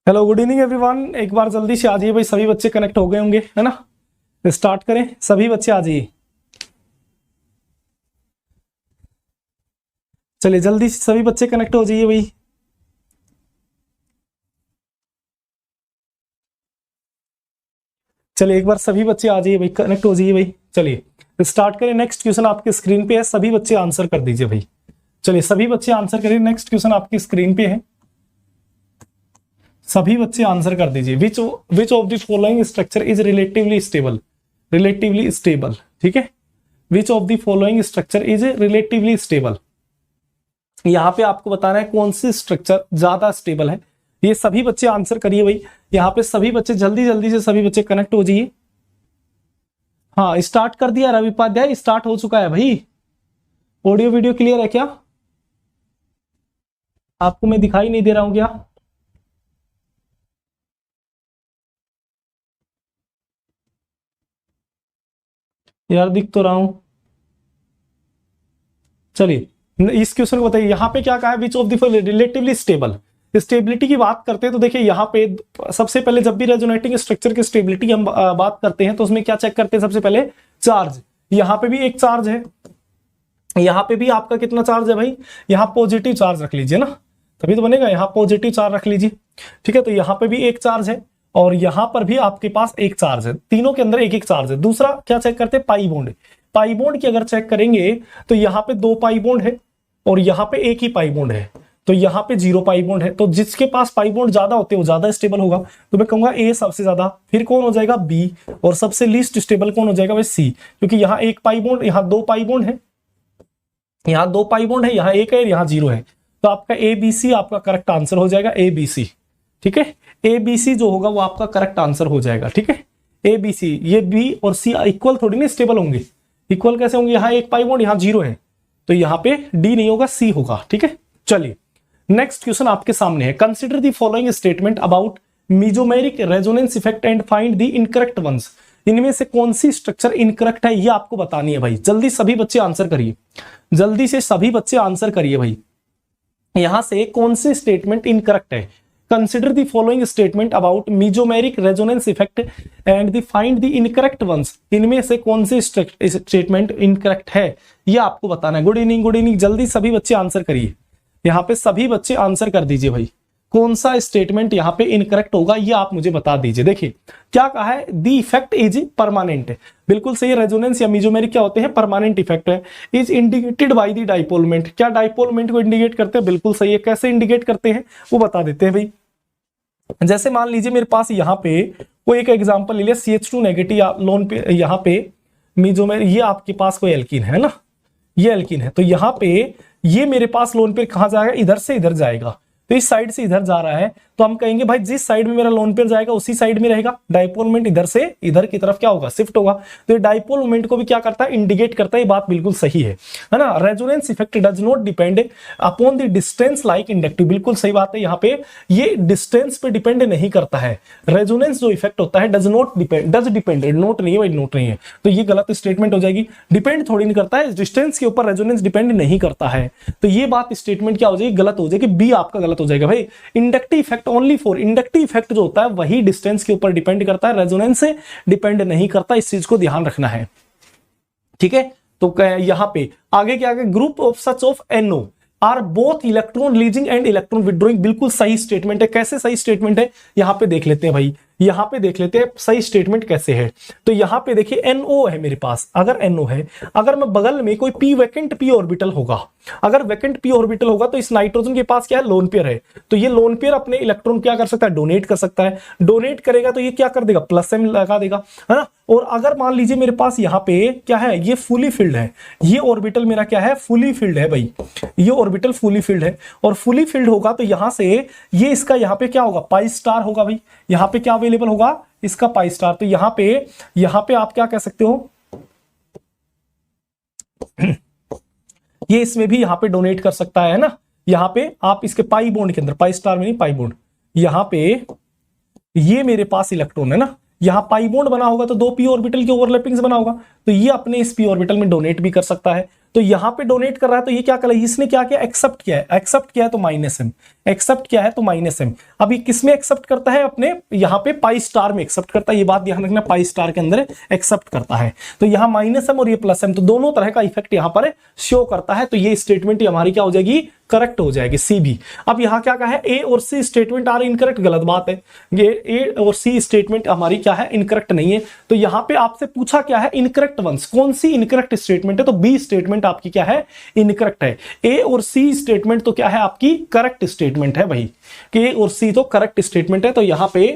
Hello good evening everyone. एक बार जल्दी से आ जाइए भाई, सभी बच्चे कनेक्ट हो गए होंगे, है ना। स्टार्ट करें, सभी बच्चे आ जाइए। चलिए जल्दी से सभी बच्चे कनेक्ट हो जाइए भाई। चलिए एक बार सभी बच्चे आ जाइए भाई, कनेक्ट हो जाइए भाई। चलिए स्टार्ट करें। नेक्स्ट क्वेश्चन आपके स्क्रीन पे है, सभी बच्चे आंसर कर दीजिए भाई। चलिए सभी बच्चे आंसर करिए। नेक्स्ट क्वेश्चन आपकी स्क्रीन पे है, सभी बच्चे आंसर कर दीजिए। Which of the following structure is relatively stable. Relatively stable, ठीक है। Which of the following structure is relatively stable. यहां पे आपको बताना है कौन सी स्ट्रक्चर ज्यादा स्टेबल है। ये सभी बच्चे आंसर करिए भाई। यहाँ पे सभी बच्चे जल्दी जल्दी से सभी बच्चे कनेक्ट हो जाइए। हाँ स्टार्ट कर दिया रवि उपाध्याय, स्टार्ट हो चुका है भाई। ऑडियो वीडियो क्लियर है क्या? आपको मैं दिखाई नहीं दे रहा हूं क्या? यार दिख तो रहा हूं। चलिए इस क्वेश्चन को बताइए। यहाँ पे क्या कहा है, which of the relatively stable. Stability की बात करते हैं तो देखिए यहाँ पे सबसे पहले जब भी रेजोनेटिंग स्ट्रक्चर की स्टेबिलिटी हम बात करते हैं तो उसमें क्या चेक करते हैं, सबसे पहले चार्ज। यहाँ पे भी एक चार्ज है, यहाँ पे भी आपका कितना चार्ज है भाई, यहाँ पॉजिटिव चार्ज रख लीजिए ना, तभी तो बनेगा। यहाँ पॉजिटिव चार्ज रख लीजिए, ठीक है। तो यहाँ पे भी एक चार्ज है और यहाँ पर भी आपके पास एक चार्ज है, तीनों के अंदर एक एक चार्ज है। दूसरा क्या चेक करते हैं, पाई बॉन्ड। पाई बॉन्ड की अगर चेक करेंगे तो यहाँ पे 2 पाई बॉन्ड है और यहाँ पे एक ही पाई बॉन्ड है, तो यहाँ पे 0 पाई बॉन्ड है। तो जिसके पास पाई बॉन्ड ज्यादा होते हैं वो ज्यादा स्टेबल होगा, तो मैं कहूंगा ए सबसे ज्यादा। फिर कौन हो जाएगा, बी। और सबसे लीस्ट स्टेबल कौन हो जाएगा भाई, सी। क्योंकि यहाँ 1 पाई बॉन्ड, यहाँ 2 पाई बॉन्ड है, यहाँ 2 पाई बॉन्ड है, यहाँ 1 है, यहाँ 0 है। तो आपका ए बी सी आपका करेक्ट आंसर हो जाएगा, ए बी सी, ठीक है। ए बी सी जो होगा वो आपका करेक्ट आंसर हो जाएगा, ठीक है। ए बी सी, ये बी और सी इक्वल थोड़ी ना स्टेबल होंगे। इक्वल कैसे होंगे, यहाँ 1 पाई बॉन्ड, यहाँ 0 है, तो यहाँ पे डी नहीं होगा, सी होगा, ठीक है। चलिए नेक्स्ट क्वेश्चन आपके सामने है। Consider the following statement about mesomeric resonance effect and find the incorrect ones. इनमें से कौन सी स्ट्रक्चर इनकरेक्ट है ये आपको बतानी है भाई। जल्दी सभी बच्चे आंसर करिए, जल्दी से सभी बच्चे आंसर करिए भाई। यहां से कौन सी स्टेटमेंट इनकरेक्ट है। Consider the following statement about mesomeric resonance effect and the find the incorrect ones. इनमें से कौन सी स्टेटमेंट इनकरेक्ट है ये आपको बताना है। Good evening, good evening. जल्दी सभी बच्चे आंसर करिए। यहाँ पे सभी बच्चे आंसर कर दीजिए भाई, कौन सा स्टेटमेंट यहाँ पे इनकरेक्ट होगा ये आप मुझे बता दीजिए। देखिए क्या कहा है, द इफेक्ट इज परमानेंट। बिल्कुल सही है। रेजोनेंस या मीजोमेरिक क्या होते हैं, परमानेंट इफेक्ट है। Is indicated by the dipole moment. क्या डाइपोल मोमेंट को इंडिकेट करते हैं, बिल्कुल सही है। कैसे इंडिकेट करते हैं वो बता देते हैं भाई। जैसे मान लीजिए मेरे पास यहाँ पे कोई एक एग्जांपल ले लिया, CH2 नेगेटिव लोन पे, यहाँ पे मीजोमेर, ये आपके पास कोई एल्कीन है ना, ये एल्कीन है। तो यहाँ पे ये मेरे पास लोन पेयर कहां जाएगा, इधर से इधर जाएगा। तो इस साइड से इधर जा रहा है, तो हम कहेंगे भाई जिस साइड में मेरा लोन पेयर जाएगा उसी साइड में रहेगा। डाइपोल मोमेंट इधर से इधर की तरफ क्या होगा, शिफ्ट होगा। तो ये डाइपोल मोमेंट को भी क्या करता है, इंडिकेट करता है। ये बात बिल्कुल सही है ना। Resonance effect does not depend upon the distance like inductive. बिल्कुल सही बात है। यहाँ पे ये डिस्टेंस पे डिपेंड नहीं करता है। रेजोनेंस जो इफेक्ट होता है does not depend, does depend, note नहीं है भाई, नोट नहीं है, तो ये गलत स्टेटमेंट हो जाएगी। डिपेंड थोड़ी नहीं करता है, डिस्टेंस के ऊपर रेजोनेंस डिपेंड नहीं करता है। तो ये बात स्टेटमेंट क्या हो जाएगी, गलत हो जाएगी। बी आपका गलत हो जाएगा भाई। Inductive effect only for, inductive effect जो होता है वही डिस्टेंस के ऊपर डिपेंड करता है, रेजोनेंस से डिपेंड नहीं करता। इस चीज को ध्यान रखना है, ठीक है। तो यहां पे आगे क्या आगे, group of such of NO are both electron releasing and electron withdrawing. बिल्कुल सही स्टेटमेंट है। कैसे सही स्टेटमेंट है, यहां पे देख लेते हैं भाई। यहां पे देख लेते हैं सही स्टेटमेंट कैसे है। तो यहां पे देखिए NO है मेरे पास, अगर NO है, अगर मैं बगल में कोई p वैकेंट p ऑर्बिटल होगा, अगर वैकेंट p ऑर्बिटल होगा तो इस नाइट्रोजन के पास क्या है, लोन पेयर है। तो ये लोन पेयर अपने इलेक्ट्रॉन क्या कर सकता है, डोनेट कर सकता है। डोनेट करेगा तो ये क्या कर देगा, +m लगा देगा, है ना। और अगर मान लीजिए मेरे पास यहाँ पे क्या है, ये फुली फिल्ड है, ये ऑर्बिटल मेरा क्या है, फुली फिल्ड है भाई। ये ऑर्बिटल फुली फिल्ड है और फुली फिल्ड होगा तो यहां से ये इसका यहाँ पे क्या होगा, पाई स्टार होगा भाई। यहाँ पे क्या अवेलेबल होगा, इसका पाई स्टार। तो यहाँ पे आप क्या कह सकते हो, ये इसमें भी यहाँ पे डोनेट कर सकता है ना। यहाँ पे आप इसके पाई बॉन्ड के अंदर, पाई स्टार में नहीं, पाई बॉन्ड, यहाँ पे ये मेरे पास इलेक्ट्रॉन है ना, यहाँ पाई बॉन्ड बना होगा तो 2 p ऑर्बिटल के ओवरलैपिंग्स बना होगा, तो ये अपने इस p ऑर्बिटल में डोनेट भी कर सकता है। तो तो यहाँ पे डोनेट कर रहा है, तो ये क्या कर रहा है, इसने क्या किया, एक्सेप्ट किया है, एक्सेप्ट किया है तो माइनस एम, एक्सेप्ट किया है तो माइनस एम। अब ये किस में एक्सेप्ट करता है, अपने यहाँ पे पाई स्टार में एक्सेप्ट करता है, ये बात ध्यान रखना, पाई स्टार के अंदर एक्सेप्ट करता है। तो यहाँ माइनस एम और ये प्लस एम, तो दोनों तरह का इफेक्ट यहाँ पर शो करता है। तो ये स्टेटमेंट हमारी क्या हो जाएगी, करेक्ट हो जाएगी, सी भी। अब यहाँ क्या कहा है, ए और सी स्टेटमेंट आर इनकरेक्ट, गलत बात है, ये ए और सी स्टेटमेंट हमारी क्या है, इनकरेक्ट नहीं है। तो यहाँ पे आपसे पूछा क्या है, इनकरेक्ट वंस, कौन सी इनकरेक्ट स्टेटमेंट है, तो बी स्टेटमेंट आपकी क्या है, इनकरेक्ट है। ए और सी स्टेटमेंट तो क्या है, आपकी करेक्ट स्टेटमेंट है भाई, कि ए और सी तो करेक्ट स्टेटमेंट है। तो यहाँ पे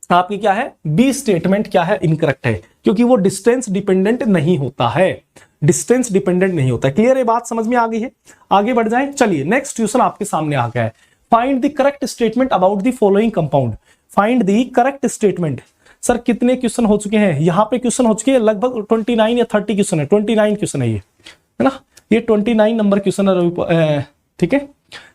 आपकी क्या है, बी स्टेटमेंट क्या है, इनकरेक्ट है, क्योंकि वो डिस्टेंस डिपेंडेंट नहीं होता है, डिस्टेंस डिपेंडेंट नहीं होता है। क्लियर है, बात समझ में आ गई है, आगे बढ़ जाए। चलिए नेक्स्ट क्वेश्चन आपके सामने आ गया है, find the correct statement about the following compound, find the correct statement. Sir कितने क्वेश्चन हो चुके हैं, यहाँ पे क्वेश्चन हो चुके हैं लगभग 29 या 30 क्वेश्चन है, 29 क्वेश्चन है ये, है ना, ये 29 नंबर क्वेश्चन है, ठीक है।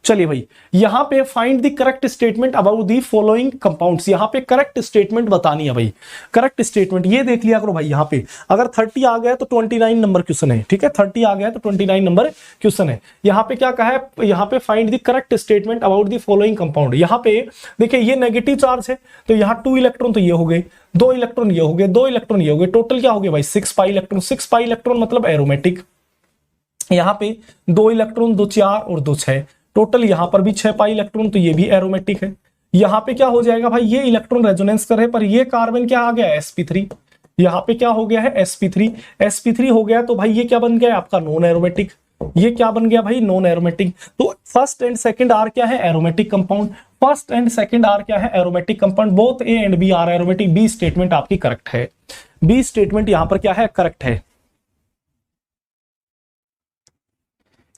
चलिए भाई, यहां पे find the correct statement about the following compounds, यहां पे करेक्ट स्टेटमेंट बतानी है भाई, करेक्ट स्टेटमेंट ये देख लिया करो भाई। यहां पे अगर 30 आ गया तो 29 नंबर क्वेश्चन है, ठीक है, 30 आ गया तो 29 नंबर क्वेश्चन है। यहां पे क्या कहा है, यहां पे find the correct statement about the following compound. यहां पे देखिए ये नेगेटिव चार्ज है, तो यहां 2 इलेक्ट्रॉन तो ये हो गए, 2 इलेक्ट्रॉन ये हो गए, 2 इलेक्ट्रॉन ये हो गए, टोटल क्या हो गया भाई, 6 पाई इलेक्ट्रॉन, 6 पाई इलेक्ट्रॉन मतलब एरोमेटिक। यहां पे 2 इलेक्ट्रॉन, 2 4 और 2 6, टोटल यहां पर भी 6 पाई इलेक्ट्रॉन, तो ये भी एरोमेटिक है। यहां पे क्या हो जाएगा भाई, ये इलेक्ट्रॉन रेजोनेंस कर रहे, पर ये कार्बन क्या आ गया, sp3, यहां पे क्या हो गया है, sp3, sp3 हो गया, तो भाई ये क्या बन गया आपका, नॉन एरोमेटिक, ये क्या बन गया भाई, नॉन एरोमेटिक। तो फर्स्ट एंड सेकंड आर क्या है, aromatic compound, first and second are क्या है, aromatic compound, both A and B are aromatic, B statement आपकी करेक्ट है, बी स्टेटमेंट यहां पर क्या है, करेक्ट है।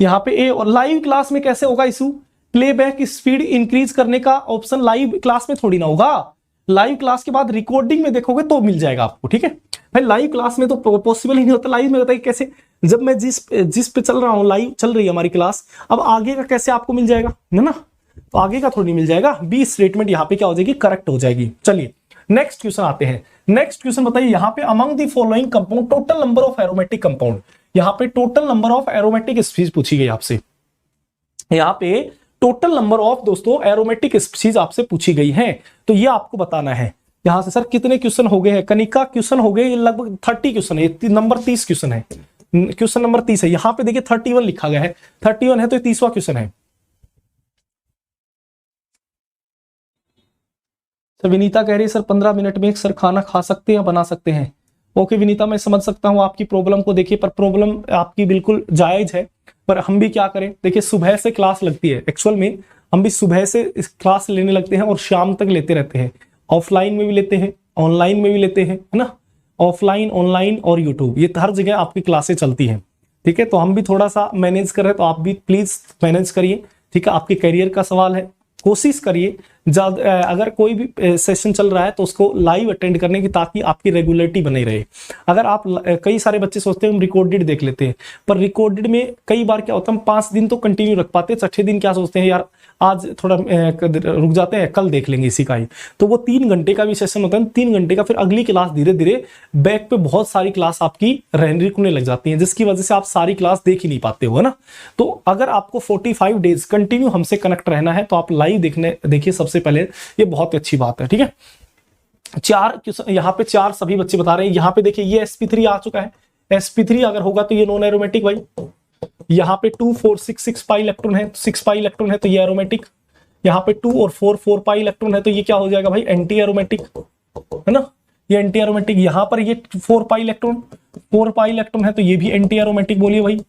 यहाँ पे ए, और लाइव क्लास में कैसे होगा इशू, प्लेबैक स्पीड इंक्रीज करने का ऑप्शन लाइव क्लास में थोड़ी ना होगा, लाइव क्लास के बाद रिकॉर्डिंग में देखोगे तो मिल जाएगा आपको, ठीक है भाई। लाइव क्लास में तो पॉसिबल ही नहीं होता, लाइव में बताइए कैसे, जब मैं जिस पे चल रहा हूँ, लाइव चल रही है हमारी क्लास, अब आगे का कैसे आपको मिल जाएगा, है ना, तो आगे का थोड़ी मिल जाएगा। बी स्टेटमेंट यहाँ पे क्या हो जाएगी, करेक्ट हो जाएगी। चलिए नेक्स्ट क्वेश्चन आते हैं, नेक्स्ट क्वेश्चन बताइए, यहाँ पे among the following compound total number of aromatic compound, यहाँ पे total number of aromatic species पूछी गई आपसे, यहाँ पे टोटल नंबर ऑफ दोस्तों एरोमेटिक स्पीशीज आपसे पूछी गई है, तो ये आपको बताना है। यहां से सर कितने क्वेश्चन हो गए हैं, कनिका क्वेश्चन हो गए लगभग 30 क्वेश्चन है, नंबर 30 क्वेश्चन है, क्वेश्चन नंबर 30 है। यहाँ पे देखिए 31 लिखा गया है, 31 है तो 30वां क्वेश्चन है। सर विनीता कह रही है सर 15 मिनट में सर खाना खा सकते हैं, बना सकते हैं। ओके विनीता, मैं समझ सकता हूं आपकी प्रॉब्लम को, देखिए पर प्रॉब्लम आपकी बिल्कुल जायज है, पर हम भी क्या करें, देखिए सुबह से क्लास लगती है, एक्चुअल में हम भी सुबह से क्लास लेने लगते हैं और शाम तक लेते रहते हैं, ऑफलाइन में भी लेते हैं, ऑनलाइन में भी लेते हैं, है ना, ऑफलाइन ऑनलाइन और यूट्यूब, ये हर जगह आपकी क्लासें चलती हैं, ठीक है। तो हम भी थोड़ा सा मैनेज कर रहे हैं, तो आप भी प्लीज मैनेज करिए, ठीक है, आपके करियर का सवाल है, कोशिश करिए अगर कोई भी सेशन चल रहा है तो उसको लाइव अटेंड करने की, ताकि आपकी रेगुलरिटी बनी रहे। अगर आप, कई सारे बच्चे सोचते हैं हम रिकॉर्डेड देख लेते हैं, पर रिकॉर्डेड में कई बार क्या होता है, हम 5 दिन तो कंटिन्यू रख पाते हैं, 6 दिन क्या सोचते हैं यार आज थोड़ा रुक जाते हैं, कल देख लेंगे इसी का ही, तो वो 3 घंटे का भी सेशन होता है, 3 घंटे का, फिर अगली क्लास धीरे धीरे बैक पे बहुत सारी क्लास आपकी रुकने लग जाती है, जिसकी वजह से आप सारी क्लास देख ही नहीं पाते हो, है ना। तो अगर आपको 45 डेज कंटिन्यू हमसे कनेक्ट रहना है तो आप लाइव देखिए सबसे पहले, ये बहुत अच्छी बात है, ठीक है। 4 यहाँ पे 4 सभी बच्चे बता रहे हैं, यहाँ पे देखिए ये sp3 आ चुका है, sp3 अगर होगा तो ये नॉन एरोमेटिक भाई, यहाँ पे 2 4 6 6 पाई इलेक्ट्रॉन है, 6 पाई इलेक्ट्रॉन है तो ये एरोमेटिक, यहाँ पे 2 और 4 4 पाई इलेक्ट्रॉन है तो ये क्या हो जाएगा भाई, एंटी एरोमेटिक, है ना, ये एंटी एरोमेटिक। यहाँ पर ये 4 पाई इलेक्ट्रॉन है तो ये भी एंटी एरोमेटिक बोलिए भाई,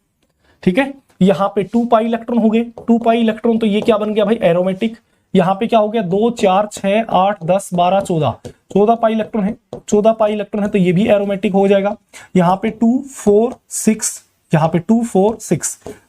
ठीक है। यहाँ पे 2 पाई इलेक्ट्रॉन हो गए, 2 पाई इलेक्ट्रॉन तो ये क्या बन गया भाई, एरोमेटिक। यहाँ पे क्या हो गया, 2 4 6 8 10 12 14 पाई इलेक्ट्रॉन है, 14 पाई इलेक्ट्रॉन है तो ये भी एरोमेटिक हो जाएगा। यहाँ पे 2 4 6, यहाँ पे 2 4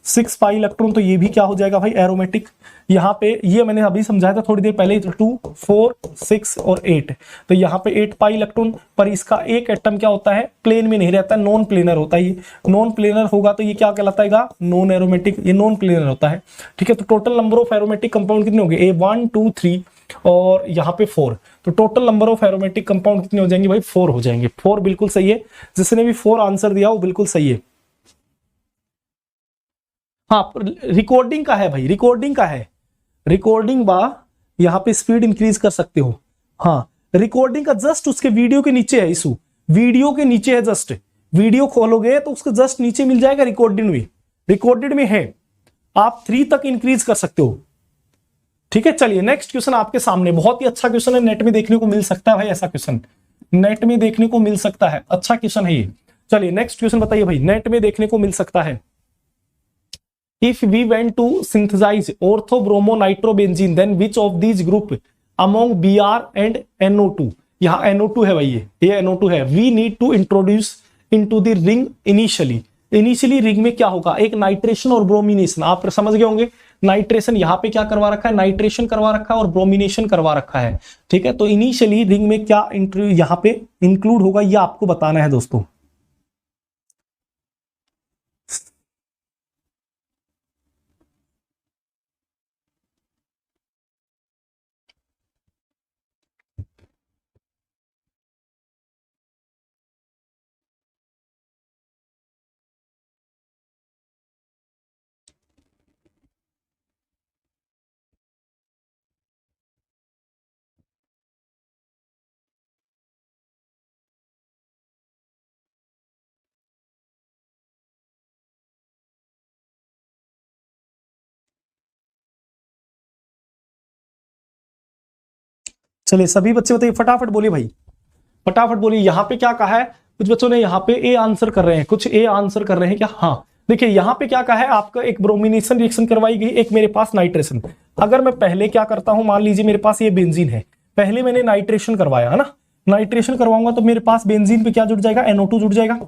6 पाई इलेक्ट्रॉन तो ये भी क्या हो जाएगा भाई, एरोमेटिक। यहाँ पे ये मैंने अभी समझाया था थोड़ी देर पहले, 2 4 6 और 8, तो यहाँ पे 8 पाई इलेक्ट्रॉन, पर इसका एक एटम क्या होता है, प्लेन में नहीं रहता, नॉन प्लेनर होता है। ये नॉन प्लेनर होगा तो ये क्या कहलाता है, नॉन एरोमेटिक, ये नॉन प्लेनर होता है, ठीक है। तो total number of aromatic compound कितने हो गए, 1 2 3 और यहाँ पे 4, तो total number of aromatic compound कितने हो जाएंगे भाई, 4 हो जाएंगे। 4 बिल्कुल सही है, जिसने भी 4 आंसर दिया वो बिल्कुल सही है। हाँ रिकॉर्डिंग का है भाई, रिकॉर्डिंग का है, रिकॉर्डिंग बा यहाँ पे स्पीड इंक्रीज कर सकते हो। हाँ रिकॉर्डिंग का जस्ट उसके वीडियो के नीचे है इशू, वीडियो के नीचे है, जस्ट वीडियो खोलोगे तो उसके जस्ट नीचे मिल जाएगा रिकॉर्डेड में, रिकॉर्डेड में है, आप 3 तक इंक्रीज कर सकते हो। ठीक है चलिए नेक्स्ट क्वेश्चन आपके सामने, बहुत ही अच्छा क्वेश्चन है, नेट में देखने को मिल सकता है भाई, ऐसा क्वेश्चन नेट में देखने को मिल सकता है, अच्छा क्वेश्चन है ये। चलिए नेक्स्ट क्वेश्चन बताइए भाई, नेट में देखने को मिल सकता है। If we went to synthesize ortho bromo nitrobenzene then which of these group among Br and NO2, यहाँ NO2 है भाई, ये NO2 है, we need to introduce into the ring initially, initially ring में क्या होगा, एक नाइट्रेशन और ब्रोमिनेशन, आप समझ गए होंगे, नाइट्रेशन यहाँ पे क्या करवा रखा है, नाइट्रेशन करवा रखा है और ब्रोमिनेशन करवा रखा है। ठीक है तो इनिशियली रिंग में क्या यहाँ पे इंक्लूड होगा, ये आपको बताना है दोस्तों। चलिए सभी बच्चे बताइए, फटाफट बोलिए भाई, फटाफट बोलिए, यहाँ पे क्या कहा है, कुछ बच्चों ने यहाँ पे ए आंसर कर रहे हैं, कुछ ए आंसर कर रहे हैं क्या, हाँ देखिए यहाँ पे क्या कहा है, आपका एक ब्रोमिनेशन रिएक्शन करवाई गई, एक मेरे पास नाइट्रेशन। अगर मैं पहले क्या करता हूं, मान लीजिए मेरे पास ये बेंजीन है, पहले मैंने नाइट्रेशन करवाया है ना, नाइट्रेशन करवाऊंगा तो मेरे पास बेंजीन पे क्या जुड़ जाएगा, NO2 जुड़ जाएगा,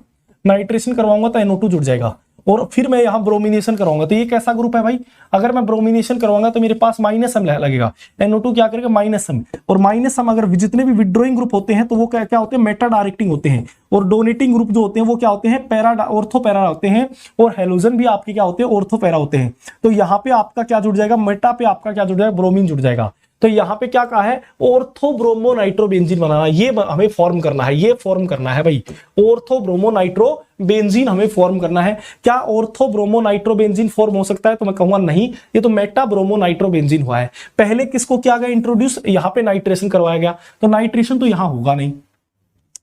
नाइट्रेशन करवाऊंगा तो NO2 जुड़ जाएगा, और फिर मैं यहाँ ब्रोमिनेशन करवाऊंगा तो ये कैसा ग्रुप है भाई, अगर मैं ब्रोमिनेशन करवाऊंगा तो मेरे पास माइनस M लगेगा, NO2 क्या करेगा माइनस M, और माइनस M अगर जितने भी विड्रोइंग ग्रुप होते हैं तो वो क्या क्या होते हैं, मेटा डायरेक्टिंग होते हैं, और डोनेटिंग ग्रुप जो होते हैं वो क्या होते हैं, पैरा ऑर्थो पैरा होते हैं, और हेलोजन भी आपके क्या होते हैं, ऑर्थो पैरा होते हैं। तो यहाँ पे आपका क्या जुड़ जाएगा, मेटा पे आपका क्या जुड़ जाएगा, ब्रोमीन जुड़ जाएगा। तो यहाँ पे क्या कहा है, ऑर्थो ब्रोमो नाइट्रोबेंजीन बनाना, ये हमें फॉर्म करना है, ये फॉर्म करना है भाई, ऑर्थो ब्रोमो नाइट्रोबेंजीन हमें फॉर्म करना है। क्या ऑर्थो ब्रोमो नाइट्रोबेंजीन फॉर्म हो सकता है, तो मैं कहूंगा नहीं, ये तो मेटा ब्रोमो नाइट्रोबेंजीन हुआ है। पहले किसको किया गया इंट्रोड्यूस, यहाँ पे नाइट्रेशन करवाया गया, तो नाइट्रेशन तो यहाँ होगा नहीं।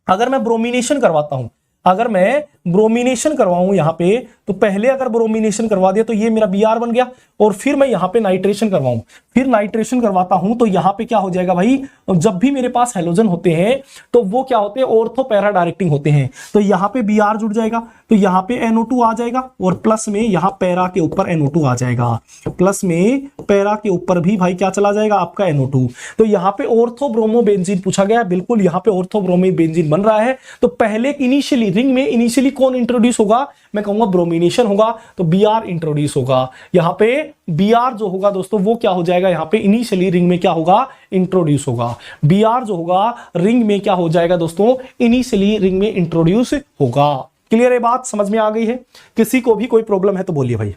अगर मैं ब्रोमिनेशन करवाता हूं, अगर मैं ब्रोमिनेशन करवाऊं यहाँ पे, तो पहले अगर ब्रोमिनेशन करवा दिया तो ये मेरा Br बन गया, और फिर मैं यहाँ पे नाइट्रेशन करवाऊं, फिर नाइट्रेशन करवाता हूं तो यहाँ पे क्या हो जाएगा भाई, जब भी मेरे पास हेलोजन होते हैं तो वो क्या होते हैं, ऑर्थो पैरा डायरेक्टिंग होते हैं, तो यहाँ पे Br जुड़ जाएगा, तो यहाँ पे NO2 आ जाएगा, और प्लस में यहाँ पैरा के ऊपर NO2 आ जाएगा, प्लस में पैरा के ऊपर भी भाई क्या चला जाएगा, आपका NO2। तो यहाँ पे ऑर्थो ब्रोमो बेंजीन पूछा गया, बिल्कुल यहाँ पे ऑर्थो ब्रोमो बेंजीन बन रहा है। तो पहले इनिशियली रिंग में इनिशियली कौन इंट्रोड्यूस होगा, मैं कहूंगा ब्रोमिनेशन होगा, तो Br इंट्रोड्यूस होगा। यहाँ पे Br जो होगा दोस्तों वो क्या हो जाएगा, यहाँ पे इनिशियली रिंग में क्या होगा, इंट्रोड्यूस होगा। Br जो होगा रिंग में क्या हो जाएगा दोस्तों, इनिशियली रिंग में इंट्रोड्यूस होगा। क्लियर है बात, समझ में आ गई है, किसी को भी कोई प्रॉब्लम है तो बोलिए भाई।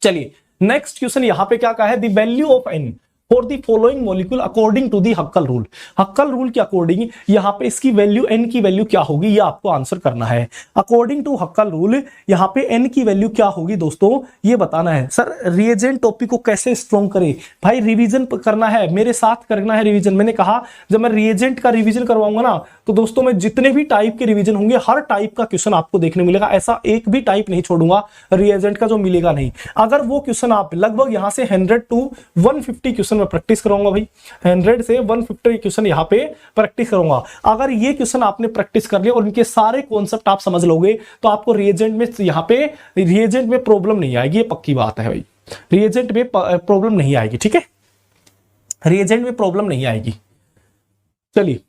चलिए नेक्स्ट क्वेश्चन यहाँ पे क्या कहा है, the value of N for the following molecule according to the Huckel rule. Huckel rule के अकॉर्डिंग यहाँ पे इसकी वैल्यू N की वैल्यू क्या होगी, ये आपको आंसर करना है। अकॉर्डिंग टू हक्कल रूल यहाँ पे N की वैल्यू क्या होगी दोस्तों, ये बताना है। सर रिएजेंट टॉपिक को कैसे स्ट्रॉन्ग करें भाई, रिवीजन करना है, मेरे साथ करना है रिवीजन। मैंने कहा जब मैं रिएजेंट का रिवीजन करवाऊंगा ना, तो दोस्तों मैं जितने भी टाइप के रिवीजन होंगे हर टाइप का क्वेश्चन आपको देखने मिलेगा, ऐसा एक भी टाइप नहीं छोड़ूंगा रिएजेंट का जो मिलेगा नहीं। अगर वो क्वेश्चन आप लगभग यहाँ से 100 to 150 क्वेश्चन में प्रैक्टिस करूंगा भाई, 100 से 150 क्वेश्चन यहाँ पे प्रैक्टिस करूंगा। अगर ये क्वेश्चन आपने प्रैक्टिस कर लिया और इनके सारे कॉन्सेप्ट आप समझ लोगे तो आपको रिएजेंट में यहाँ पे रिएजेंट में प्रॉब्लम नहीं आएगी, ये पक्की बात है भाई, रिएजेंट में प्रॉब्लम नहीं आएगी। ठीक है, रिएजेंट में प्रॉब्लम नहीं आएगी। चलिए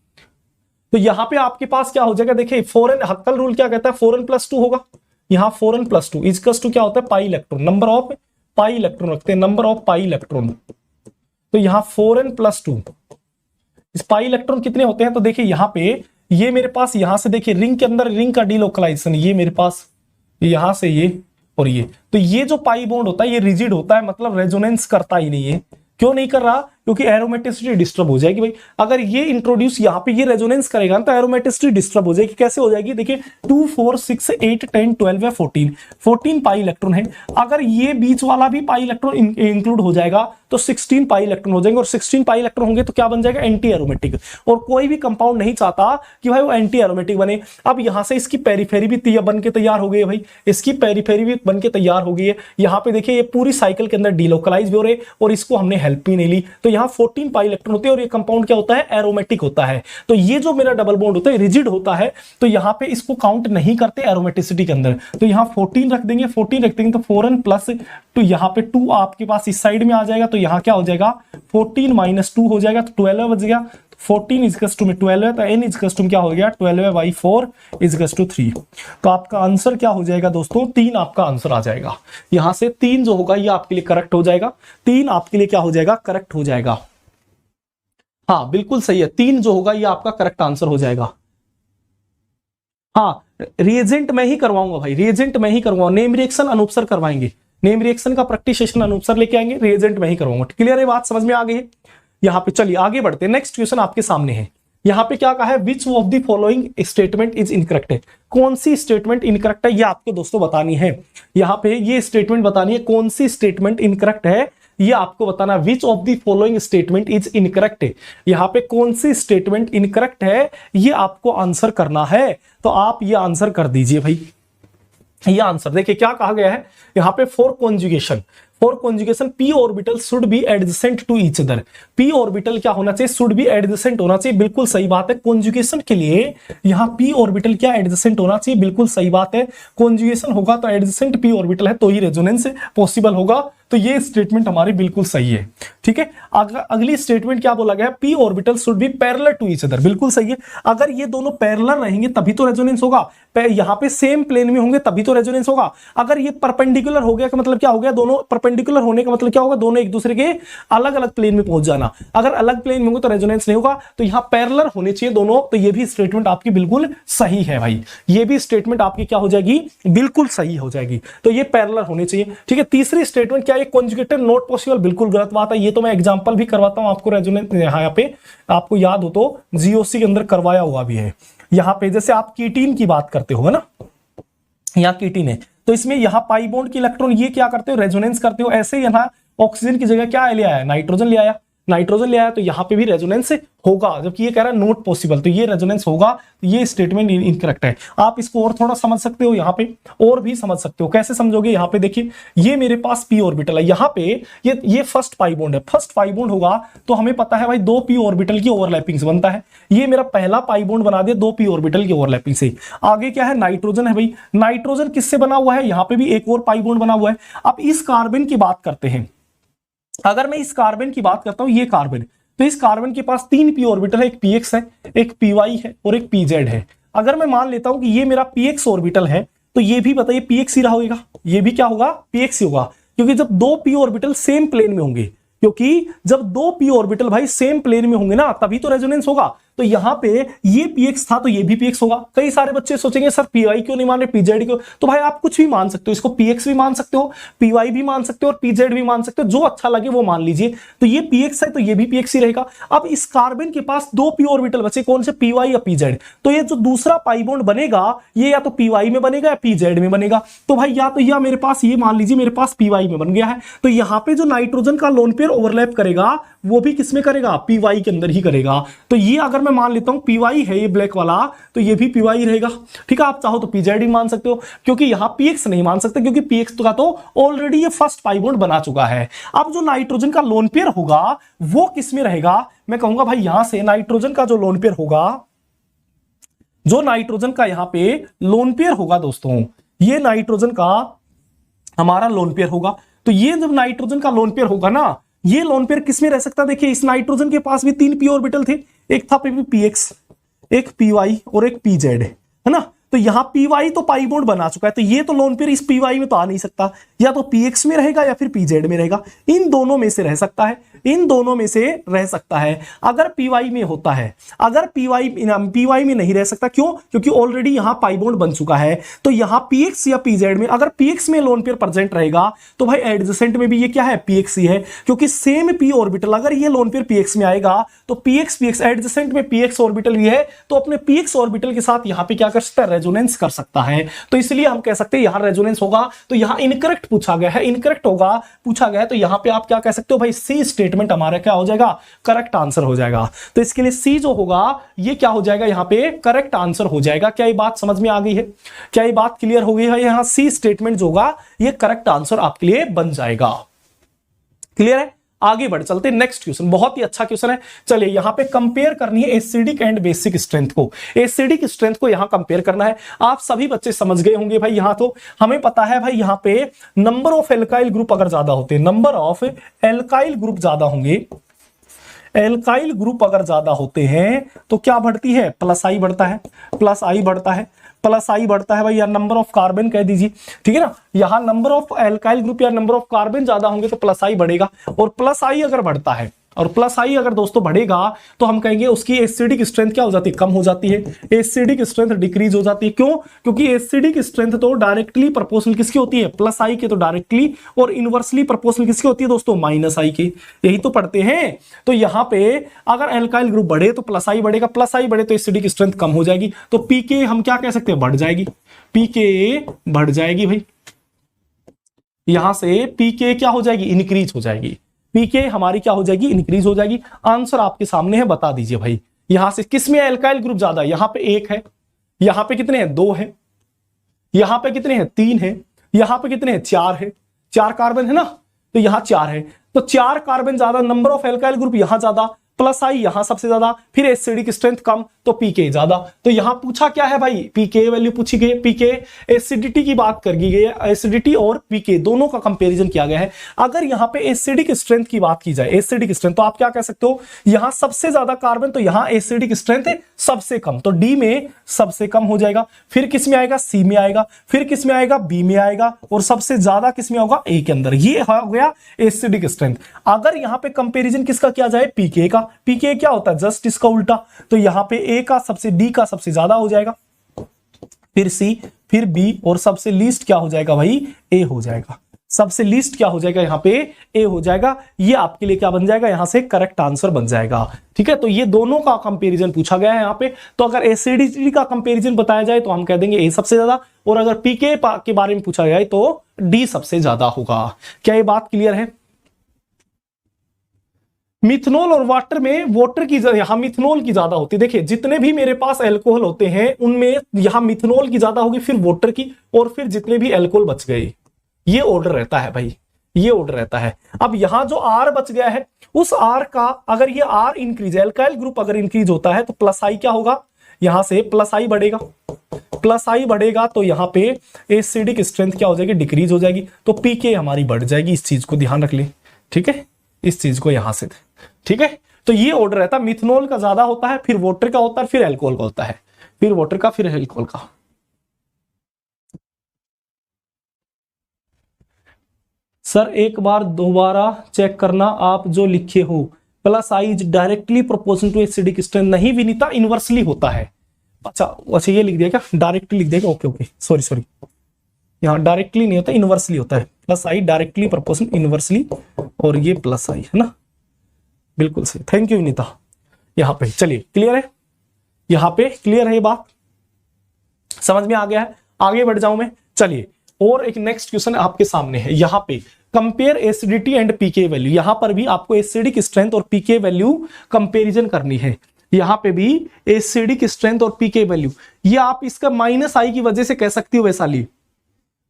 तो यहां पे आपके पास क्या हो जाएगा, देखिए 4n हक्कल रूल क्या कहता है, 4n+2 होगा। यहां 4n+2 इक्वल्स टू क्या होता है, pi electron, number of pi electron रखते हैं, नंबर ऑफ पाई इलेक्ट्रॉन। तो यहां 4n+2, इस पाई इलेक्ट्रॉन कितने होते हैं, तो देखिए यहां पे ये मेरे पास यहां से देखिए रिंग के अंदर रिंग का डीलोकलाइजेशन, ये मेरे पास यहां से ये और ये, तो ये जो पाई बॉन्ड होता है ये रिजिड होता है, मतलब रेजोनेंस करता ही नहीं है। क्यों नहीं कर रहा, क्योंकि एरोमेटिसिटी डिस्टर्ब हो जाएगी भाई। अगर ये इंट्रोड्यूस यहाँ पे ये रेजोनेंस करेगा तो एरोमेटिसिटी डिस्टर्ब हो जाएगी। कैसे हो जाएगी? देखिए 2 4 6 8 10 12 है 14 पाई इलेक्ट्रॉन है। अगर ये बीच वाला भी पाई इलेक्ट्रॉन इंक्लूड हो जाएगा तो 16 पाई इलेक्ट्रॉन हो जाएंगे, और 16 पाई इलेक्ट्रॉन होंगे तो क्या बन जाएगा? Anti aromatic. और कोई भी कंपाउंड नहीं चाहता कि भाई वो एंटी एरोमेटिक बने। अब यहां से इसकी पेरिफेरी भी बन के तैयार हो गई है भाई, इसकी पेरिफेरी भी बन के तैयार हो गई है। यहां पे देखिए ये पूरी साइकिल के अंदर डिलोकलाइज भी हो रहे और इसको हमने हेल्प भी नहीं ली, तो यहां 14 पाई इलेक्ट्रॉन होते हैं और ये कंपाउंड क्या होता है? एरोमेटिक होता है। तो ये जो मेरा डबल बॉन्ड होता है रिजिड होता है, तो यहां पे इसको काउंट नहीं करते एरोमेटिसिटी के अंदर। तो यहां 14 रख देंगे, 14 रख देंगे तो 4n प्लस तो यहां पे 2 आपके पास इस साइड में आ जाएगा, तो यहां क्या हो जाएगा? 14 माइनस 2 हो जाएगा, तो 12 बच गया। 14 इजकस टू में 12 है, तो n इजकस टू क्या हो गया? 12/4 इजकस टू 3। तो आपका आंसर क्या हो जाएगा दोस्तों? 3 आपका आंसर आ जाएगा। यहां से 3 जो होगा ये आपके लिए करेक्ट हो जाएगा। 3 आपके लिए क्या हो जाएगा? करेक्ट हो जाएगा। हाँ बिल्कुल सही है, 3 जो होगा ये आपका करेक्ट आंसर हो जाएगा। हाँ रिएजेंट में ही करवाऊंगा भाई, रिएजेंट में ही करवाऊंगा। नेम रिएक्शन अनुपसर करवाएंगे, नेम रिएक्शन का प्रैक्टिस सेशन अनुपसर लेके आएंगे, रिएजेंट में ही करवाऊंगा। क्लियर है बात? समझ में आ गई है? यहां पे चलिए आगे बढ़ते हैं। नेक्स्ट क्वेश्चन आपके सामने है। यहां पे क्या कहा है? Which of the following statement is incorrect है। कौन सी स्टेटमेंट इनकरेक्ट है ये आपको दोस्तों बतानी है। यहां पे ये स्टेटमेंट बतानी है, कौन सी स्टेटमेंट इनकरेक्ट है ये आपको बताना। Which of the following statement is incorrect, यहां पे कौन सी स्टेटमेंट इनकरेक्ट है ये आपको आंसर करना है। तो आप ये आंसर कर दीजिए भाई। ये आंसर देखिए क्या कहा गया है यहां पे, for conjugation p orbital should be adjacent to each other. p orbital क्या होना चाहिए? शुड बी एडजेसेंट होना चाहिए। बिल्कुल सही बात है। कॉन्जुगेशन के लिए यहां p ऑर्बिटल क्या एडजेसेंट होना चाहिए? बिल्कुल सही बात है। कॉन्जुगेशन होगा तो एडजेसेंट p ऑर्बिटल है तो ही रेजोनेंस पॉसिबल होगा। तो ये स्टेटमेंट हमारी बिल्कुल सही है। ठीक है, अगली स्टेटमेंट क्या बोला गया? p orbital should be parallel to each other. बिल्कुल सही है। अगर ये दोनों पैरेलल रहेंगे तभी तो रेजोनेंस होगा। यहां पे सेम प्लेन में होंगे तभी तो रेजोनेंस होगा। अगर ये परपेंडिकुलर हो गया का मतलब क्या हो गया? दोनों परपेंडिकुलर होने का मतलब क्या होगा? दोनों एक दूसरे के अलग अलग प्लेन में पहुंच जाना। अगर अलग प्लेन में होंगे तो रेजोनेंस नहीं होगा। तो यहां पैरेलल होने चाहिए दोनों। तो ये भी स्टेटमेंट आपकी बिल्कुल सही है भाई। ये भी स्टेटमेंट आपकी क्या हो जाएगी? बिल्कुल सही हो जाएगी। तो ये पैरेलल होने चाहिए। ठीक है, तीसरी स्टेटमेंट क्या है? Conjugated not possible. बिल्कुल गलत बात है। ये तो मैं एग्जांपल भी करवाता हूं आपको। रेजोनेंस यहां पे आपको याद हो तो जीओसी के अंदर करवाया हुआ भी है। यहां पे जैसे आप कीटीन की बात करते हो ना, यहां कीटीन है तो इसमें यहां पाई बॉन्ड की इलेक्ट्रॉन ये क्या करते हो? रेजोनेंस करते हो। ऐसे ही यहां ऑक्सीजन की जगह क्या ले आया? नाइट्रोजन ले आया। नाइट्रोजन ले आया तो यहां पे भी रेजोनेंस होगा, जबकि ये कह रहा है नॉट पॉसिबल, तो ये रेजोनेंस होगा। तो ये स्टेटमेंट इनकरेक्ट है। आप इसको और थोड़ा समझ सकते हो, यहां पे और भी समझ सकते हो। कैसे समझोगे? यहां पे देखिए ये मेरे पास p ऑर्बिटल है, यहां पे ये फर्स्ट पाई बॉन्ड है। फर्स्ट पाई बॉन्ड होगा तो हमें पता है भाई 2 p ऑर्बिटल की ओवरलैपिंग से बनता है। ये मेरा पहला पाई बॉन्ड बना दिया 2 p ऑर्बिटल की ओवरलैपिंग से। आगे क्या है? नाइट्रोजन है भाई। नाइट्रोजन किससे बना हुआ है? यहां पे भी एक और पाई बॉन्ड बना हुआ है। अब इस कार्बन की बात करते हैं। अगर मैं इस कार्बन की बात करता हूं, ये कार्बन, तो इस कार्बन के पास 3 p ऑर्बिटल है, एक px है, एक py है और एक pz है। अगर मैं मान लेता हूं कि ये मेरा px ऑर्बिटल है तो ये भी बताइए px ही रहा होगा। ये भी क्या होगा? px ही होगा, क्योंकि जब 2 p ऑर्बिटल सेम प्लेन में होंगे, क्योंकि जब 2 p ऑर्बिटल भाई सेम प्लेन में होंगे ना तभी तो रेजोनेंस होगा। तो यहां पे ये px था तो ये भी px होगा। कई सारे बच्चे सोचेंगे सर py क्यों नहीं मान रहे, pz क्यों? तो भाई आप कुछ भी मान सकते हो, इसको px भी मान सकते हो, py भी मान सकते हो और pz भी मान सकते हो, जो अच्छा लगे वो मान लीजिए। तो ये px है तो ये भी px ही रहेगा। अब इस कार्बन के पास 2 p ऑर्बिटल बचे, कौन से? py या pz। तो ये जो दूसरा पाई बॉन्ड बनेगा ये या तो py में बनेगा या pz में बनेगा। तो भाई या तो यह मेरे पास ये मान लीजिए मेरे पास py में बन गया है, तो यहां पे जो नाइट्रोजन का लोन पेयर ओवरलैप करेगा वो भी किसमें करेगा? py के अंदर ही करेगा। तो ये अगर मैं मान लेता हूं py है ये ब्लैक वाला, तो ये भी py रहेगा। ठीक है, आप चाहो तो pz भी मान सकते हो, क्योंकि यहां px नहीं मान सकते, क्योंकि px का तो ऑलरेडी ये फर्स्ट पाई बॉन्ड बना चुका है। अब जो नाइट्रोजन का लोन पेयर होगा वो किसमें रहेगा? मैं कहूंगा भाई यहां से नाइट्रोजन का जो लोन पेयर होगा, जो नाइट्रोजन का यहां पे लोन पेयर होगा दोस्तों, ये नाइट्रोजन का हमारा लोन पेयर होगा। तो ये जब नाइट्रोजन का लोन पेयर होगा ना, ये लोन पेयर किसमें रह सकता है? देखिए इस नाइट्रोजन के पास भी 3 p ऑर्बिटल थे, एक था px, एक py और एक pz, है ना। तो यहां पीवाई तो पाई बॉन्ड बना चुका है, तो ये तो लोन पेयर इस पीवाई में तो आ नहीं सकता, या तो पीएक्स में रहेगा या फिर पीजेड में रहेगा, इन दोनों में से रह सकता है, इन दोनों में से रह सकता है। अगर पीवाई में होता है, अगर पीवाई में नहीं रह सकता, क्यों? क्योंकि ऑलरेडी यहां पाई बॉन्ड बन चुका है। तो यहां पीएक्स या पीजेड में, अगर पीएक्स में लोन पेयर प्रेजेंट रहेगा तो भाई एडजेसेंट में भी ये क्या है, पीएक्स ही है, क्योंकि सेम पी ऑर्बिटल, अगर ये लोन पेयर पीएक्स में आएगा तो पीएक्स एडजेसेंट में पीएक्स ऑर्बिटल भी है, तो अपने पीएक्स ऑर्बिटल के साथ यहां पे क्या कर सकता है, रेजोनेंस कर सकता है। तो इसलिए हम कह सकते हैं यहां रेजोनेंस होगा। तो यहां इनकरेक्ट पूछा गया है, इनकरेक्ट होगा पूछा गया है, तो यहां पे आप क्या कह सकते हो भाई, सी स्टेटमेंट हमारा क्या हो जाएगा, करेक्ट आंसर हो जाएगा। तो इसके लिए सी जो होगा ये क्या हो जाएगा, यहां पे करेक्ट आंसर हो जाएगा। क्या ये बात समझ में आ गई है? क्या ये बात क्लियर हो गई है? यहां सी स्टेटमेंट जो होगा ये करेक्ट आंसर आपके लिए बन जाएगा। क्लियर है? आगे बढ़ चलते हैं नेक्स्ट क्वेश्चन, बहुत ही अच्छा क्वेश्चन है। चलिए यहां पे कंपेयर करनी है एसिडिक एंड बेसिक स्ट्रेंथ को, एसिडिक स्ट्रेंथ को यहां कंपेयर करना है। आप सभी बच्चे समझ गए होंगे भाई, यहां तो हमें पता है भाई, यहां पे नंबर ऑफ एल्काइल ग्रुप अगर ज्यादा होते हैं, नंबर ऑफ एल्काइल ग्रुप ज्यादा होंगे, एल्काइल ग्रुप अगर ज्यादा होते हैं तो क्या बढ़ती है, प्लस आई बढ़ता है, प्लस आई बढ़ता है, प्लस आई बढ़ता है भाई, या नंबर ऑफ कार्बन कह दीजिए, ठीक है ना। यहां नंबर ऑफ एल्काइल ग्रुप या नंबर ऑफ कार्बन ज्यादा होंगे तो प्लस आई बढ़ेगा, और प्लस आई अगर बढ़ता है, और प्लस आई अगर दोस्तों बढ़ेगा तो हम कहेंगे उसकी एसिडिक स्ट्रेंथ क्या हो जाती है, कम हो जाती है, एसिडिक स्ट्रेंथ डिक्रीज हो जाती है। क्यों? क्योंकि एसिडिक स्ट्रेंथ तो डायरेक्टली प्रोपोर्शनल किसकी होती है, प्लस आई के, तो डायरेक्टली, और इनवर्सली प्रोपोर्शनल किसकी होती है दोस्तों, माइनस आई की। यही तो पढ़ते हैं। तो यहां पे अगर एल्काइल ग्रुप बढ़े तो प्लस आई बढ़ेगा, प्लस आई बढ़े तो एसिडिक स्ट्रेंथ कम हो जाएगी, तो पीके हम क्या कह सकते हैं, बढ़ जाएगी, पीके बढ़ जाएगी भाई, यहां से पीके क्या हो जाएगी, इंक्रीज हो जाएगी, पीके हमारी क्या हो जाएगी, इंक्रीज हो जाएगी। आंसर आपके सामने है, बता दीजिए भाई। यहां से किसमें एल्काइल ग्रुप ज्यादा है, यहां पे एक है, यहां पे कितने हैं, दो है, यहां पे कितने हैं, तीन है, यहां पे कितने हैं, चार है, चार कार्बन है ना, तो यहां चार है, तो चार कार्बन ज्यादा, नंबर ऑफ एल्काइल ग्रुप यहां ज्यादा, प्लस आई यहां सबसे ज्यादा, फिर एसिडिक स्ट्रेंथ कम, तो पीके ज्यादा। तो यहां पूछा क्या है भाई, पीके वैल्यू पूछी गई है, पीके एसिडिटी की बात कर गई है, एसिडिटी और पीके दोनों का कंपैरिजन किया गया है। अगर यहां पे एसिडिक स्ट्रेंथ की बात की जाए, एसिडिक स्ट्रेंथ, तो आप क्या कह सकते हो, यहां सबसे ज्यादा कार्बन, तो यहां एसिडिक स्ट्रेंथ सबसे कम, तो डी में सबसे कम हो जाएगा, फिर किस में आएगा, सी में आएगा, फिर किस में आएगा, बी में आएगा, और सबसे ज्यादा किस में होगा, ए के अंदर। ये हो गया एसिडिक स्ट्रेंथ। अगर यहां पे कंपैरिजन किसका किया जाए, पीके का, पीके क्या होता है, जस्ट इसका उल्टा, तो यहां पे ए का सबसे, डी का सबसे ज्यादा हो जाएगा, फिर सी, फिर बी, और सबसे लीस्ट क्या हो जाएगा भाई, ए हो जाएगा, सबसे लीस्ट क्या हो जाएगा, यहां पे ए हो जाएगा। ये आपके लिए क्या बन जाएगा, यहां से करेक्ट आंसर बन जाएगा। ठीक है, तो ये दोनों का कंपैरिजन पूछा गया है यहां पे। तो अगर एसिडिटी का कंपैरिजन बताया जाए तो हम कह देंगे ए सबसे ज्यादा, और अगर पीके के बारे में पूछा जाए तो डी सबसे ज्यादा होगा। क्या ये बात क्लियर है? मिथनॉल और वाटर में वाटर की, यहां मिथनॉल की ज्यादा होती है। देखिए जितने भी मेरे पास अल्कोहल होते हैं उनमें यहां मिथनॉल की ज्यादा होगी, फिर वाटर की, और फिर जितने भी अल्कोहल बच गए, ये ऑर्डर रहता है भाई, ये ऑर्डर रहता है। अब यहां जो आर बच गया है, उस आर का अगर ये आर इंक्रीज, एल्काइल ग्रुप अगर इंक्रीज होता है तो प्लस आई क्या होगा, यहां से प्लस आई बढ़ेगा, प्लस आई बढ़ेगा तो यहां पे एसिडिक स्ट्रेंथ क्या हो जाएगी, डिक्रीज हो जाएगी, तो पीके हमारी बढ़ जाएगी। इस चीज को ध्यान रख ले, ठीक है, इस चीज को यहां से, ठीक है। तो ये ऑर्डर रहता है, मिथनॉल का ज्यादा होता है, फिर वाटर का होता है, फिर अल्कोहल का होता है, फिर वाटर का, फिर अल्कोहल का। सर एक बार दोबारा चेक करना, आप जो लिखे हो plus I is directly proportional to acidic strength, नहीं विनीता, इनवर्सली होता है। अच्छा ये लिख दिया क्या, डायरेक्टली लिख देगा, ओके ओके, सॉरी, यहाँ डायरेक्टली नहीं होता, इनवर्सली होता है, plus I directly proportional, inversely, और ये प्लस आई है ना, बिल्कुल सही, थैंक यू विनीता। यहाँ पे चलिए क्लियर है, यहाँ पे क्लियर है, ये बात समझ में आ गया है। आगे बढ़ जाऊं मैं, चलिए और एक नेक्स्ट क्वेश्चन आपके सामने है। यहाँ पे compare acidity and pK value, यहां पर भी आपको एसिडिक स्ट्रेंथ और पीके वैल्यू कंपेरिजन करनी है। यहां पे भी एसिडिक स्ट्रेंथ और पीके वैल्यू, ये आप इसका माइनस आई की वजह से कह सकती हो,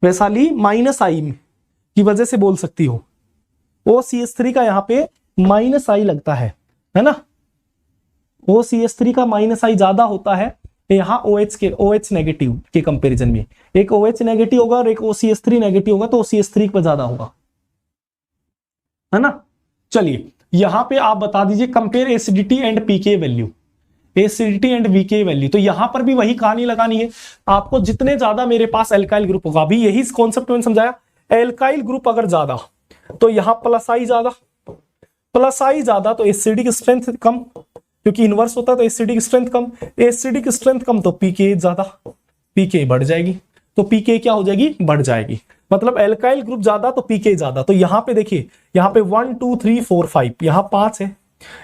वैसाली माइनस आई की वजह से बोल सकती हो। OCH3 का यहां पे माइनस आई लगता है ना, OCH3 का माइनस आई ज्यादा होता है यहाँ OH नेगेटिव के कंपैरिजन में। एक OH नेगेटिव होगा और एक OCH3 नेगेटिव होगा, तो OCH3 पर ज्यादा होगा, है ना। चलिए यहां पे आप बता दीजिए compare acidity and pK value, acidity and pK value. तो यहां पर भी वही कहानी लगानी है आपको, जितने ज्यादा मेरे पास एल्काइल ग्रुप होगा, अभी यही कॉन्सेप्ट मैंने समझाया, एल्काइल ग्रुप अगर ज्यादा तो यहां प्लस आई ज्यादा, प्लस आई ज्यादा तो एसिडिक स्ट्रेंथ कम, क्योंकि इनवर्स होता है तो एसिडिक स्ट्रेंथ कम, एसिडिक स्ट्रेंथ कम तो पीके ज्यादा, पीके बढ़ जाएगी, तो पीके क्या हो जाएगी, बढ़ जाएगी। मतलब एल्काइल ग्रुप ज्यादा तो पीके ज्यादा। तो यहां पे देखिए, यहां पे 1 2 3 4 5, यहां 5 है,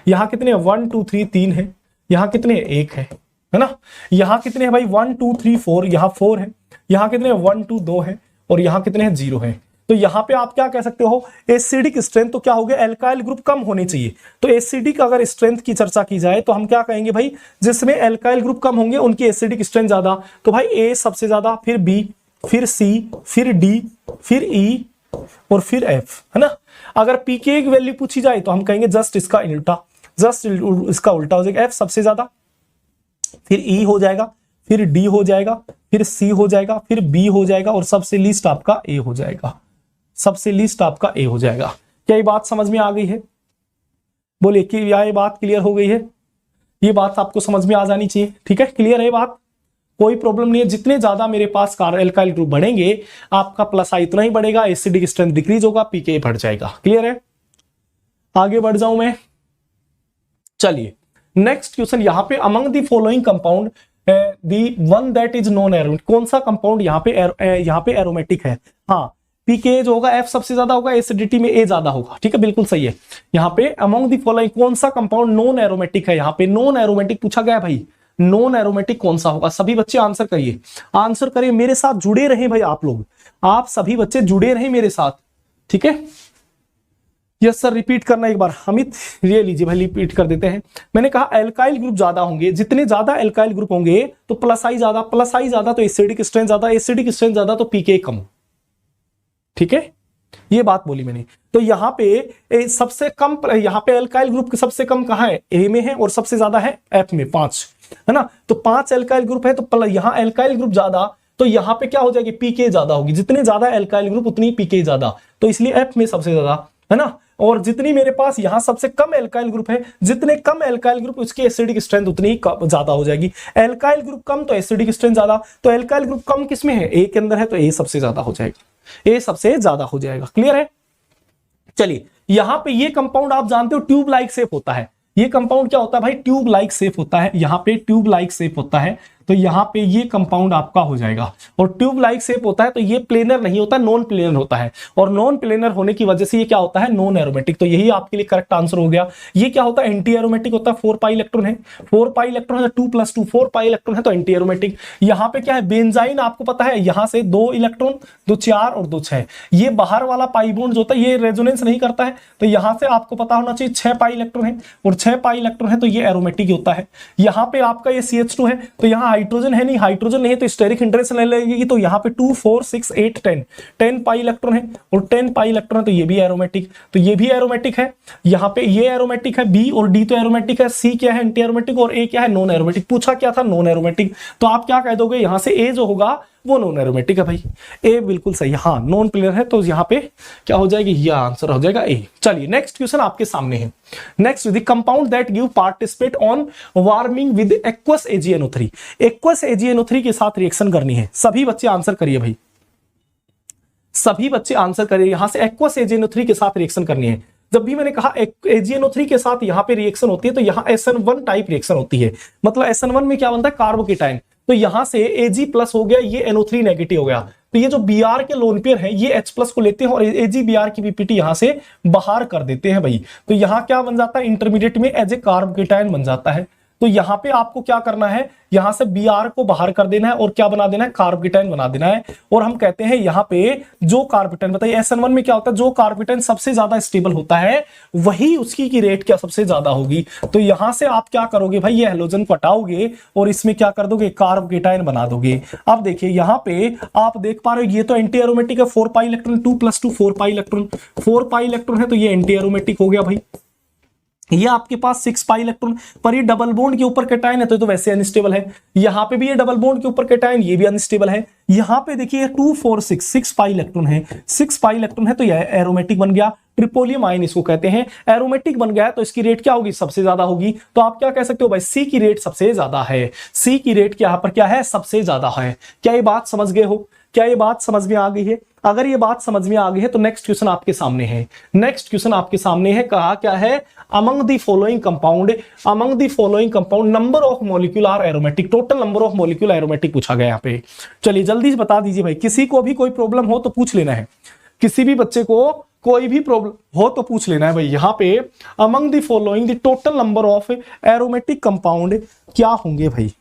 यहां कितने 1 2 3 3 है, यहां कितने 1 है ना, यहां कितने हैं भाई 1 2 3 4, यहां 4 है, यहां कितने 1 2 2 है, और यहां कितने हैं 0 है। तो यहां पे आप क्या कह सकते हो, एसिडिक स्ट्रेंथ तो क्या हो गया, एल्काइल ग्रुप कम होने चाहिए। तो एसिडिक अगर स्ट्रेंथ की चर्चा की जाए तो हम क्या कहेंगे भाई, जिसमें एल्काइल ग्रुप कम होंगे उनकी एसिडिक स्ट्रेंथ ज्यादा। तो भाई ए सबसे ज्यादा, फिर बी, फिर सी, फिर डी, फिर ई और फिर एफ, है ना। अगर पीके की वैल्यू पूछी जाए तो हम कहेंगे जस्ट इसका उल्टा, जस्ट इसका उल्टा हो जाएगा, एफ सबसे ज्यादा, फिर ई हो जाएगा, फिर डी हो जाएगा, फिर सी हो जाएगा, फिर बी हो जाएगा, और सबसे लीस्ट आपका ए हो जाएगा, सबसे लीस्ट आपका ए हो जाएगा। क्या ये बात समझ में आ गई है? बोलिए कि ये बात क्लियर हो गई है? ये बात आपको समझ में आ जानी चाहिए, ठीक है, क्लियर है बात, कोई प्रॉब्लम नहीं है। जितने ज्यादा मेरे पास एल्काइल ग्रुप बढ़ेंगे आपका प्लस आई इतना ही बढ़ेगा, एसिडिक स्ट्रेंथ डिक्रीज होगा, पीके बढ़ जाएगा। क्लियर है? आगे बढ़ जाऊं मैं, चलिए नेक्स्ट क्वेश्चन। यहां पे among the following compound the one that is non aromatic, कौन सा कंपाउंड यहां पे एरोमेटिक है? हाँ, पीके जो होगा एफ सबसे ज्यादा होगा, एसिडिटी में ए ज्यादा होगा, ठीक है, बिल्कुल सही है। यहां पे अमंग द फॉलोइंग कौन सा कंपाउंड नॉन एरोमेटिक है? यहां पे नॉन एरोमेटिक पूछा गया भाई, नॉन एरोमेटिक कौन सा होगा? सभी बच्चे आंसर करिए, आंसर करिए, मेरे साथ जुड़े रहे भाई आप लोग, आप सभी बच्चे जुड़े रहे मेरे साथ, ठीक है। यस सर, रिपीट करना एक बार, अमित ये लीजिए भाई, रिपीट कर देते हैं। मैंने कहा एल्काइल ग्रुप ज्यादा होंगे, जितने ज्यादा एल्काइल ग्रुप होंगे तो प्लस आई ज्यादा, प्लस आई ज्यादा तो एसिडिक स्ट्रेंथ ज्यादा, एसिडिक स्ट्रेंथ ज्यादा तो पीके कम, ठीक है, ये बात बोली मैंने। तो यहां पे सबसे कम, यहां पे एल्काइल ग्रुप सबसे कम कहां है? ए में है, और सबसे ज्यादा है एफ में, 5 है ना। तो 5 एल्काइल ग्रुप है, तो यहां एल्काइल ग्रुप ज्यादा, तो यहां पे क्या हो जाएगी, पीके ज्यादा होगी, जितने ज्यादा एल्काइल ग्रुप उतनी पीके ज्यादा, तो इसलिए एफ में सबसे ज्यादा, है ना। और जितनी मेरे पास यहां सबसे कम एल्काइल ग्रुप है, जितने कम एल्काइल ग्रुप उसकी एसिडिक स्ट्रेंथ उतनी ही ज्यादा हो जाएगी। एल्काइल ग्रुप कम तो एसिडिक स्ट्रेंथ ज्यादा, तो एल्काइल ग्रुप कम किसमें है? ए के अंदर है, तो ए सबसे ज्यादा हो जाएगा, ए सबसे ज्यादा हो जाएगा। क्लियर है? चलिए, यहां पे ये कंपाउंड आप जानते हो ट्यूब लाइक शेप होता है, ये कंपाउंड क्या होता है भाई? ट्यूब लाइक शेप होता है, यहां पे ट्यूब लाइक शेप होता है, तो यहां पे ये कंपाउंड आपका हो जाएगा। और ट्यूब लाइक शेप होता है तो ये प्लेनर नहीं होता, नॉन प्लेनर होता है, और नॉन प्लेनर होने की वजह से ये क्या होता है? Non aromatic. तो यही आपके लिए करेक्ट आंसर हो गया। ये क्या होता है? एंटी एरोमेटिक होता है, 4 पाई इलेक्ट्रॉन है, 4 पाई इलेक्ट्रॉन है, 2 + 2 4 पाई इलेक्ट्रॉन है, तो एंटी एरोमेटिक। यहां पे क्या है? बेंजाइन, आपको पता है यहां से 2 इलेक्ट्रॉन, 2 4 और 2 6, ये बाहर वाला पाई बॉन्ड जो होता है ये रेजोनेंस नहीं करता है, तो यहां से आपको पता होना चाहिए 6 पाई इलेक्ट्रॉन है, और 6 पाई इलेक्ट्रॉन है तो ये एरोमेटिक होता है। यहां पे आपका ये CH2 है, तो यहां हाइड्रोजन है नहीं, हाइड्रोजन नहीं है तो स्टेरिक इंटरेक्शन ले लेगी, तो यहां पे 2 4 6 8 10 पाई इलेक्ट्रॉन है, और 10 पाई इलेक्ट्रॉन है, तो ये भी एरोमेटिक, तो ये भी एरोमेटिक है। यहां पे ये एरोमेटिक है, बी और डी तो एरोमेटिक है, सी क्या है? एंटी एरोमेटिक, और ए क्या है? Non aromatic. पूछा क्या था? Non aromatic. तो आप क्या कह दोगे? यहां से ए जो होगा वो नॉन एरोमेटिक है भाई, ए बिल्कुल सही है, हाँ नॉन प्लेनर है, तो यहां पे क्या हो जाएगी? ये आंसर हो जाएगा ए। चलिए नेक्स्ट क्वेश्चन आपके सामने है। Next, the compound that give participate on warming with aqueous AgNO3, aqueous AgNO3 के साथ रिएक्शन करनी है। सभी बच्चे आंसर करिए भाई, सभी बच्चे आंसर करिए। यहां से एक्वस AgNO3 के साथ रिएक्शन करनी है। जब भी मैंने कहा AgNO3 के साथ यहां पे रिएक्शन होती है तो यहां SN1 टाइप रिएक्शन होती है। मतलब SN1 में क्या बनता है? कार्बोकेटाइन। तो यहां से Ag+ हो गया, ये NO3 नेगेटिव हो गया, तो ये जो Br के लोन पेयर है ये H+ को लेते हैं और AgBr की PPT यहां से बाहर कर देते हैं भाई। तो यहां क्या बन जाता है? इंटरमीडिएट में एज ए कार्बोकेटाइन बन जाता है। तो यहां पे आपको क्या करना है? यहां से Br को बाहर कर देना है और क्या बना देना है? कार्बोकेटाइन बना देना है। और हम कहते हैं यहां पे जो कार्बोकेटाइन, बताइए SN1 में क्या होता है? जो कार्बोकेटाइन सबसे ज्यादा स्टेबल होता है वही उसकी की रेट क्या सबसे ज्यादा होगी। तो यहां से आप क्या करोगे भाई? ये हेलोजन को हटाओगे और इसमें क्या कर दोगे? कार्बोकेटाइन बना दोगे। अब देखिए यहां पे आप देख पा रहे हो ये तो एंटी एरोमेटिक है, 4 pi electron, 2 + 2 4 pi electron, 4 pi electron है तो ये एंटी एरोमेटिक हो गया भाई। ये आपके पास 6 पाई इलेक्ट्रॉन, पर ये डबल बॉन्ड के ऊपर कैटायन है तो वैसे अनस्टेबल है। यहां पे भी ये डबल बॉन्ड के ऊपर कैटायन, ये भी अनस्टेबल है। यहां पे देखिए 2 4 6 6 पाई इलेक्ट्रॉन है, 6 पाई इलेक्ट्रॉन है तो ये एरोमेटिक बन गया। ट्रिपोलियम आयन इसको कहते हैं। एरोमेटिक बन गया है तो इसकी रेट क्या होगी, सबसे ज्यादा होगी। तो आप क्या कह सकते हो भाई, सी की रेट सबसे ज्यादा है। सी की रेट यहां पर क्या है, सबसे ज्यादा है। क्या ये बात समझ गए हो, क्या ये बात समझ में आ गई है? अगर ये बात समझ में आ गई है तो नेक्स्ट क्वेश्चन आपके सामने है। नेक्स्ट क्वेश्चन आपके सामने है, कहा क्या है, among the following compound, among the following compound number of molecule are aromatic, total number of molecule aromatic पूछा गया यहाँ पे। चलिए जल्दी से बता दीजिए भाई, किसी को भी कोई प्रॉब्लम हो तो पूछ लेना है, किसी भी बच्चे को कोई भी प्रॉब्लम हो तो पूछ लेना है भाई। यहाँ पे among the following the total number of aromatic compound क्या होंगे भाई?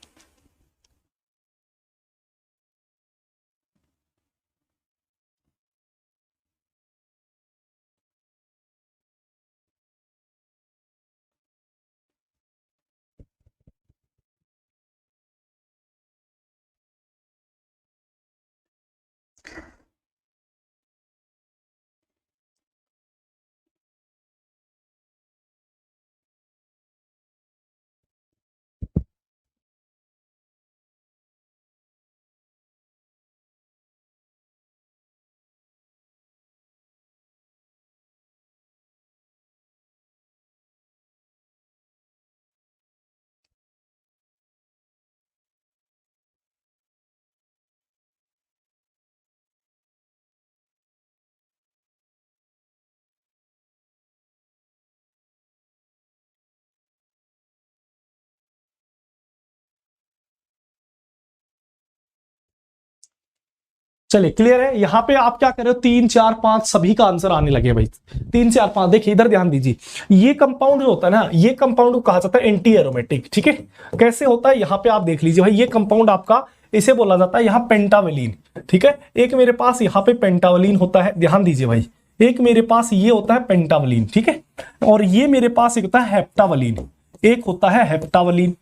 चलिए क्लियर है। यहां पे आप क्या कर रहे हो, 3 4 5 सभी का आंसर आने लगे भाई। 3 4 5 देखिए इधर ध्यान दीजिए, ये कंपाउंड जो होता है ना, ये कंपाउंड को कहा जाता है एंटी एरोमेटिक। ठीक है, कैसे होता है यहाँ पे आप देख लीजिए भाई, ये कंपाउंड आपका इसे बोला जाता है यहाँ पेंटावलिन। ठीक है, एक मेरे पास यहाँ पे पेंटावलिन होता है, ध्यान दीजिए भाई, एक मेरे पास ये होता है पेंटावलिन। ठीक है, और ये मेरे पास एक होता है हेप्टावलिन, एक होता है हेप्टावलिन,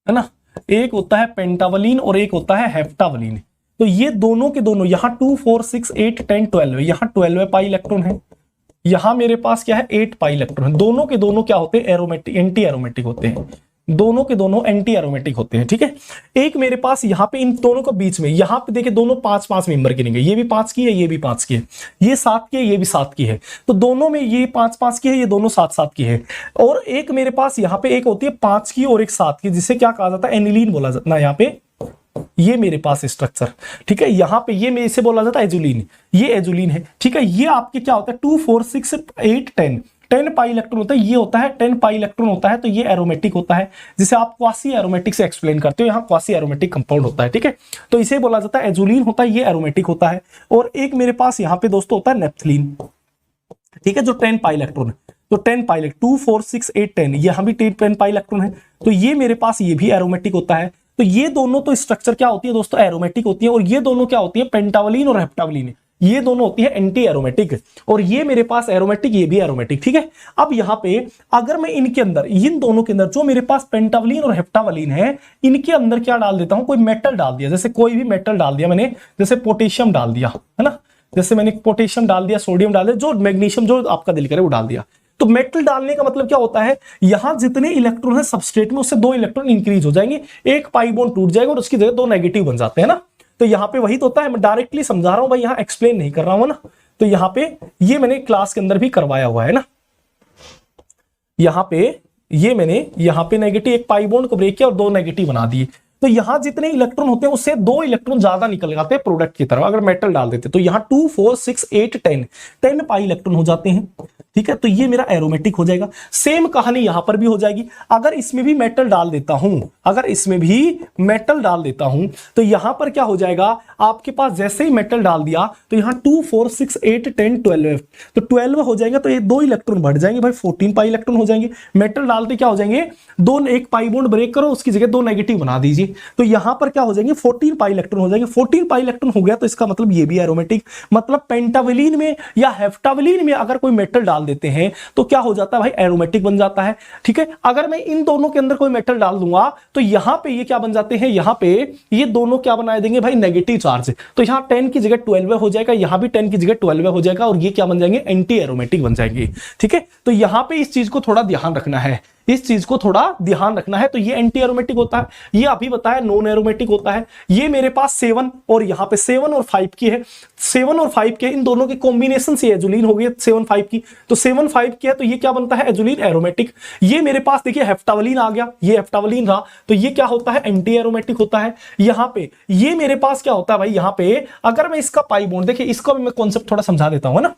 है ना, एक होता है पेंटावलिन और एक होता है हेप्टावलिन। तो ये दोनों के दोनों यहाँ 2 4 6 8 10 12 यहाँ 12 पाई इलेक्ट्रॉन है, यहाँ मेरे पास क्या है 8 पाई इलेक्ट्रॉन है। दोनों के दोनों क्या होते हैं, एरोमेटिक, एंटी एरोमेटिक होते हैं, दोनों के दोनों एंटी एरोमेटिक होते हैं। ठीक है, एक मेरे पास यहाँ पे इन दोनों के बीच में, यहाँ पे देखिए दोनों 5 5 मेंबर गिनेंगे, ये भी 5 की है, ये भी 5 की है, ये 7 की है, ये भी 7 की है। तो दोनों में ये 5 5 की है, ये दोनों 7 7 की है। और एक मेरे पास यहाँ पे एक होती है 5 की और एक 7 की, जिसे क्या कहा जाता है, एनिलीन बोला जाता है यहाँ पे। ये मेरे पास स्ट्रक्चर, ठीक है, यहां पे ये मेरे से बोला जाता है एजुलिन, ये एजुलिन है। ठीक है, ये आपके क्या होता है 2 4 6 8 10 पाई इलेक्ट्रॉन होता है, ये होता है 10 पाई इलेक्ट्रॉन होता है। तो ये एरोमेटिक होता है, जिसे आप क्वासी एरोमेटिक से एक्सप्लेन करते हो, यहाँ क्वासी एरोमेटिक कंपाउंड होता है। ठीक है, तो इसे बोला जाता है एजुलिन होता है, ये एरोमेटिक होता है। और एक मेरे पास यहाँ पे दोस्तों होता है नेप्थलीन, ठीक है, जो 10 पाई इलेक्ट्रॉन है। तो 10 पाई 2 4 6 8 10 यहां भी 10 पाई इलेक्ट्रॉन है, तो ये मेरे पास ये भी एरोमेटिक होता है। तो ये दोनों तो स्ट्रक्चर क्या होती है दोस्तों, एरोमेटिक होती है। और ये दोनों क्या होती है, पेंटावलिन और हेप्टावलिन, ये दोनों होती है एंटी एरोमेटिक। और ये मेरे पास एरोमेटिक, ये भी एरोमेटिक। ठीक है, अब यहां पे अगर मैं इनके अंदर, इन दोनों के अंदर जो मेरे पास पेंटावलिन और हेप्टावलिन है, इनके अंदर क्या डाल देता हूं, कोई मेटल डाल दिया, जैसे कोई भी मेटल डाल दिया मैंने, जैसे पोटेशियम डाल दिया, है ना, जैसे मैंने पोटेशियम डाल दिया, सोडियम डाल दिया, जो मैग्नीशियम जो आपका दिल करे वो डाल दिया। तो मेटल डालने का मतलब क्या होता है, यहां जितने इलेक्ट्रॉन है सबस्ट्रेट में, उससे 2 इलेक्ट्रॉन इंक्रीज हो जाएंगे, एक पाई बॉन्ड टूट जाएगा और उसकी जगह 2 नेगेटिव बन जाते हैं ना। तो यहां पे वही तो होता है, मैं डायरेक्टली समझा रहा हूं भाई, यहां एक्सप्लेन नहीं कर रहा हूं ना। तो यहां पे ये मैंने क्लास के अंदर भी करवाया हुआ है ना, यहां पे ये मैंने यहां पे नेगेटिव, एक पाई बॉन्ड को ब्रेक किया और 2 नेगेटिव बना दिए। तो यहां जितने इलेक्ट्रॉन होते हैं उससे 2 इलेक्ट्रॉन ज्यादा निकल जाते हैं प्रोडक्ट की तरफ, अगर मेटल डाल देते। तो यहां 2 4 6 8 10 पाई इलेक्ट्रॉन हो जाते हैं। ठीक है, तो ये मेरा एरोमेटिक हो जाएगा। सेम कहानी यहां पर भी हो जाएगी। अगर इसमें भी मेटल डाल देता हूं, अगर इसमें भी मेटल डाल देता हूं, तो यहां पर क्या हो जाएगा, आपके पास जैसे ही मेटल डाल दिया तो यहां 2 4 6 8 10 12, तो 12 हो जाएगा। तो ये 2 इलेक्ट्रॉन बढ़ जाएंगे भाई, 14 पाई इलेक्ट्रॉन हो जाएंगे। मेटल डालते क्या हो जाएंगे, 2, एक पाई बॉन्ड ब्रेक करो, उसकी जगह 2 नेगेटिव बना दीजिए। तो यहां पर क्या हो जाएंगे, 14 पाई इलेक्ट्रॉन हो जाएंगे। 14 पाई इलेक्ट्रॉन हो गया तो इसका मतलब ये भी एरोमेटिक। मतलब पेंटावलिन में या हेप्टावलिन में अगर कोई मेटल डाल देते हैं तो क्या हो जाता है भाई, एरोमेटिक बन जाता है। ठीक है, अगर मैं इन दोनों के अंदर कोई मेटल डाल दूंगा तो यहां पे ये क्या बन जाते हैं, यहां पे ये दोनों क्या बना देंगे भाई, नेगेटिव चार्ज। तो यहां 10 की जगह 12 हो जाएगा, यहां भी 10 की जगह 12 हो जाएगा, और ये क्या बन जाएंगे, एंटी एरोमेटिक बन जाएंगे। ठीक है, तो यहां पे इस चीज को थोड़ा ध्यान रखना है। इस चीज को थोड़ा ध्यान रखना है। तो ये एंटी एरोमेटिक होता है, ये अभी बताया नॉन एरोमेटिक होता है। ये मेरे पास 7 और यहाँ पे 7 और 5 की है, 7 और 5 के इन दोनों के कॉम्बिनेशन से एजुलिन हो गई 7 5 की, तो 7 5 की है तो ये क्या बनता है एजुलिन एरोमेटिक। ये मेरे पास देखिए हेप्टावलिन आ गया, ये हेप्टावलिन रहा तो ये क्या होता है एंटी एरोमेटिक होता है। यहाँ पे ये मेरे पास क्या होता है भाई, यहाँ पे अगर मैं इसका पाई बॉन्ड, देखिए इसका भी मैं कॉन्सेप्ट थोड़ा समझा देता हूं ना,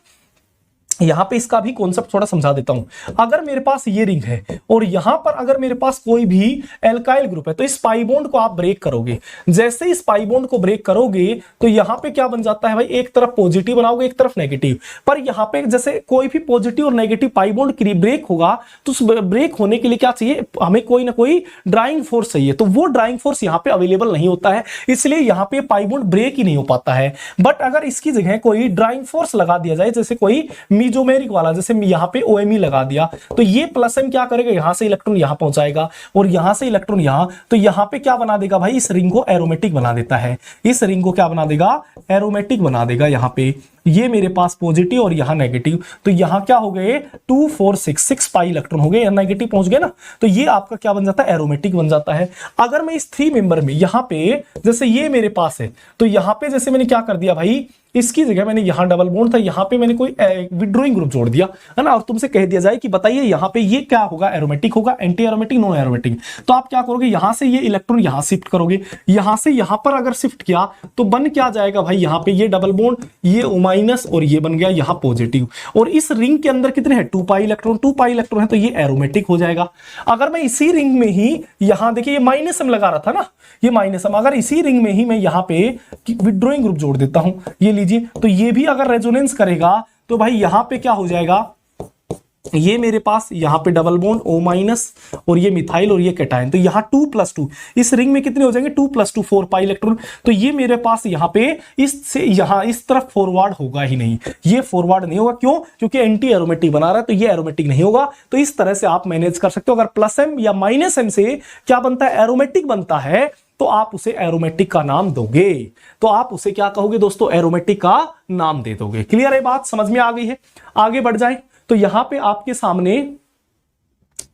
यहां पे इसका भी कॉन्सेप्ट थोड़ा समझा देता हूं। अगर मेरे पास ये रिंग है और यहां पर अगर मेरे पास कोई भी एल्काइल ग्रुप है तो इस पाई बॉन्ड को आप ब्रेक करोगे, जैसे इस पाई बॉन्ड को ब्रेक करोगे तो यहां पे क्या बन जाता है भाई, एक तरफ पॉजिटिव बनाओगे एक तरफ नेगेटिव, पर यहां पे जैसे कोई भी पॉजिटिव और नेगेटिव पाई बॉन्ड ब्रेक होगा तो उस ब्रेक होने के लिए क्या चाहिए, हमें कोई ना कोई ड्राइंग फोर्स चाहिए, तो वो ड्राइंग फोर्स यहां पे अवेलेबल नहीं होता है, इसलिए यहां पे पाई बॉन्ड ब्रेक ही नहीं हो पाता है। बट अगर इसकी जगह कोई ड्राइंग फोर्स लगा दिया जाए, जैसे कोई मीजोमेरिक वाला, जैसे यहां पे OMe लगा दिया, तो ये प्लस M क्या करेगा, यहां से इलेक्ट्रॉन यहां पहुंचाएगा और यहां से इलेक्ट्रॉन यहां, तो यहां पे क्या बना देगा भाई, इस रिंग को एरोमेटिक बना देता है, इस रिंग को क्या बना देगा, एरोमेटिक बना देगा। यहां पे ये मेरे पास पॉजिटिव और यहां नेगेटिव, तो यहां क्या हो गए 2 4 6 पाई इलेक्ट्रॉन हो गए, नेगेटिव पहुंच गए ना, तो ये आपका क्या बन जाता है, एरोमेटिक बन जाता है। अगर मैं इस 3 मेंबर में यहां पे जैसे ये मेरे पास है, तो यहां पे जैसे मैंने क्या कर दिया भाई, इसकी जगह मैंने यहां डबल बॉन्ड था, यहां पे मैंने कोई विड्रॉइंग ग्रुप जोड़ दिया है ना, और तुमसे कह दिया जाए कि बताइए यहां पे ये क्या होगा, एरोमेटिक होगा, एंटी एरोमेटिक, नॉन एरोमेटिक। तो आप क्या करोगे, यहां से ये इलेक्ट्रॉन यहां शिफ्ट करोगे, यहां से यहां पर अगर शिफ्ट किया तो बन क्या जाएगा भाई, यहां पे ये डबल बॉन्ड, ये O- और ये बन गया यहां पॉजिटिव, और इस रिंग के अंदर कितने हैं 2 पाई इलेक्ट्रॉन, 2 पाई इलेक्ट्रॉन है तो ये एरोमेटिक हो जाएगा। अगर मैं इसी रिंग में ही यहां देखिए ये -M लगा रहा था ना, ये -M, अगर इसी रिंग में ही मैं यहां पे विड्रॉइंग ग्रुप जोड़ देता हूं, ये लीजिए, तो ये भी अगर रेजोनेंस करेगा तो भाई यहां पे क्या हो जाएगा, ये मेरे पास यहां पे डबल बॉन्ड O- और ये मिथाइल और ये कैटायन, तो यहां 2+2, इस रिंग में कितने हो जाएंगे 2+2 4 पाई इलेक्ट्रॉन, तो ये मेरे पास यहां पे इससे यहां इस तरफ फॉरवर्ड होगा ही नहीं, ये फॉरवर्ड नहीं होगा, क्यों, क्योंकि एंटी एरोमेटिक बना रहा है तो ये एरोमेटिक नहीं होगा। तो इस तरह से आप मैनेज कर सकते हो। अगर +M या -M से क्या बनता है, एरोमेटिक बनता है, तो आप उसे एरोमेटिक का नाम दोगे, तो आप उसे क्या कहोगे दोस्तों, एरोमेटिक का नाम दे दोगे। क्लियर है बात, समझ में आ गई है। आगे बढ़ जाए तो यहां पे आपके सामने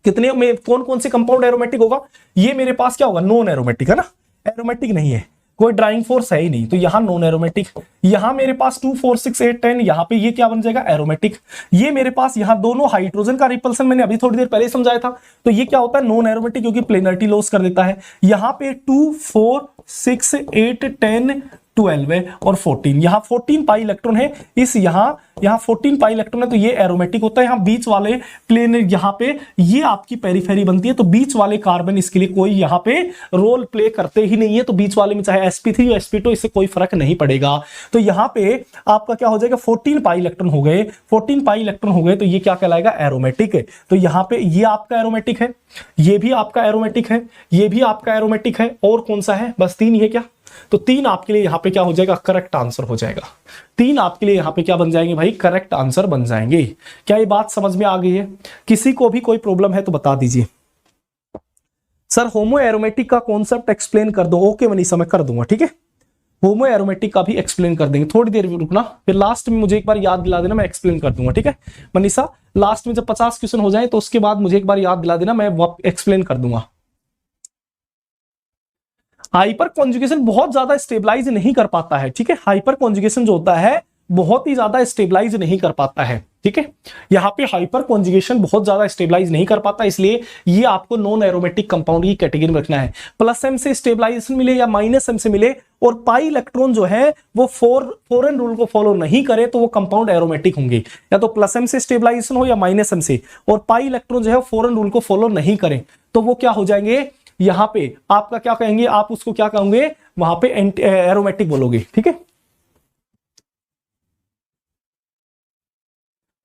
कितने में कौन कौन से कंपाउंड एरोमेटिक होगा, ये मेरे पास क्या होगा, नॉन एरोमेटिक है ना, एरोमेटिक नहीं है, कोई ड्राइंग फोर्स है ही नहीं, तो यहां नॉन एरोमेटिक। यहां मेरे पास 2 4 6 8 10, यहां पे ये क्या बन जाएगा, एरोमेटिक। ये मेरे पास यहां दोनों हाइड्रोजन का रिपल्सन मैंने अभी थोड़ी देर पहले समझाया था, तो ये क्या होता है, नॉन एरोमेटिक, क्योंकि प्लेनरिटी लॉस कर देता है। यहां पे 2 4 6 8 10 12 है और 14, यहां 14 पाई इलेक्ट्रॉन है, इस यहां 14 पाई इलेक्ट्रॉन है, तो ये एरोमेटिक होता है। यहां बीच वाले प्लेन, यहां पे ये आपकी पेरिफेरी बनती है, तो बीच वाले कार्बन इसके लिए कोई यहां पे रोल प्ले करते ही नहीं है, तो बीच वाले में चाहे sp3 या sp2 इससे कोई फर्क नहीं पड़ेगा। तो यहां पे आपका क्या हो जाएगा, 14 पाई इलेक्ट्रॉन हो गए, 14 पाई इलेक्ट्रॉन हो गए, तो ये क्या कहलाएगा, एरोमेटिक है। तो यहां पे ये आपका एरोमेटिक है, ये भी आपका एरोमेटिक है, ये भी आपका एरोमेटिक है, और कौन सा है, बस 3 ही है क्या, तो 3 आपके लिए यहां पे क्या हो जाएगा, करेक्ट आंसर हो जाएगा। 3 आपके लिए यहां पे क्या बन जाएंगे भाई, करेक्ट आंसर बन जाएंगे। क्या ये बात समझ में आ गई है? किसी को भी कोई प्रॉब्लम है तो बता दीजिए। सर होमो एरोमेटिक का कॉन्सेप्ट एक्सप्लेन कर दो। ओके मनीषा, मैं कर दूंगा, ठीक है, होमो एरोमेटिक का भी एक्सप्लेन कर देंगे, थोड़ी देर रुकना, फिर लास्ट में मुझे एक बार याद दिला देना, मैं एक्सप्लेन कर दूंगा, ठीक है मनीषा। लास्ट में जब 50 क्वेश्चन हो जाए तो उसके बाद मुझे एक बार याद दिला देना, मैं एक्सप्लेन कर दूंगा। हाइपर कॉन्जुगेशन बहुत ज्यादा स्टेबलाइज नहीं कर पाता है, ठीक है, हाइपर कॉन्जुगेशन जो होता है बहुत ही ज्यादा स्टेबलाइज नहीं कर पाता है, ठीक है, यहाँ पे हाइपर कॉन्जुगेशन बहुत ज्यादा स्टेबलाइज नहीं कर पाता, इसलिए ये आपको नॉन एरोमेटिक कंपाउंड की कैटेगरी में रखना है। +M से स्टेबलाइजेशन मिले या -M से मिले और पाई इलेक्ट्रॉन जो है वो फॉरेन रूल को फॉलो नहीं करे तो वो कंपाउंड एरोमेटिक होंगे, या तो +M से स्टेबलाइजेशन हो या -M से, और पाई इलेक्ट्रॉन जो है फॉरेन रूल को फॉलो नहीं करें तो वो क्या हो जाएंगे, यहां पे आपका क्या कहेंगे, आप उसको क्या कहोगे, वहां पे एरोमेटिक बोलोगे, ठीक है।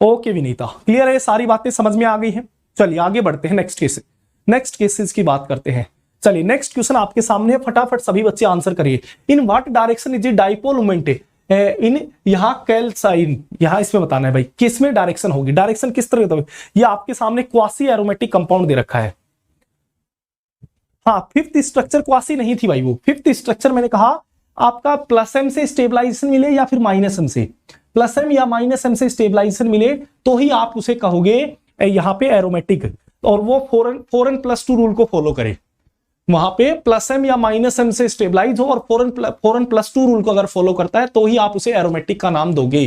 ओके विनीता, क्लियर है, सारी बातें समझ में आ गई हैं। चलिए आगे बढ़ते हैं, नेक्स्ट केसेस की बात करते हैं। चलिए नेक्स्ट क्वेश्चन आपके सामने है, फटाफट सभी बच्चे आंसर करिए। इन what direction is dipole moment इन, यहां कैल्साइन, यहां इसमें बताना है भाई किसमें डायरेक्शन होगी, डायरेक्शन किस तरह का, ये आपके सामने क्वासी एरोमेटिक कंपाउंड दे रखा है। हाँ, 5th स्ट्रक्चर क्वासी नहीं थी भाई, वो 5th स्ट्रक्चर मैंने कहा आपका +M से स्टेबलाइजेशन मिले या फिर -M से, +M या -M से स्टेबलाइजेशन मिले तो ही आप उसे कहोगे यहां पे एरोमेटिक। और वो 4n+2 रूल को फॉलो करे, वहां पे +m या -m से स्टेबलाइज हो और 4n+2 रूल को अगर फॉलो करता है तो ही आप उसे एरोमेटिक का नाम दोगे।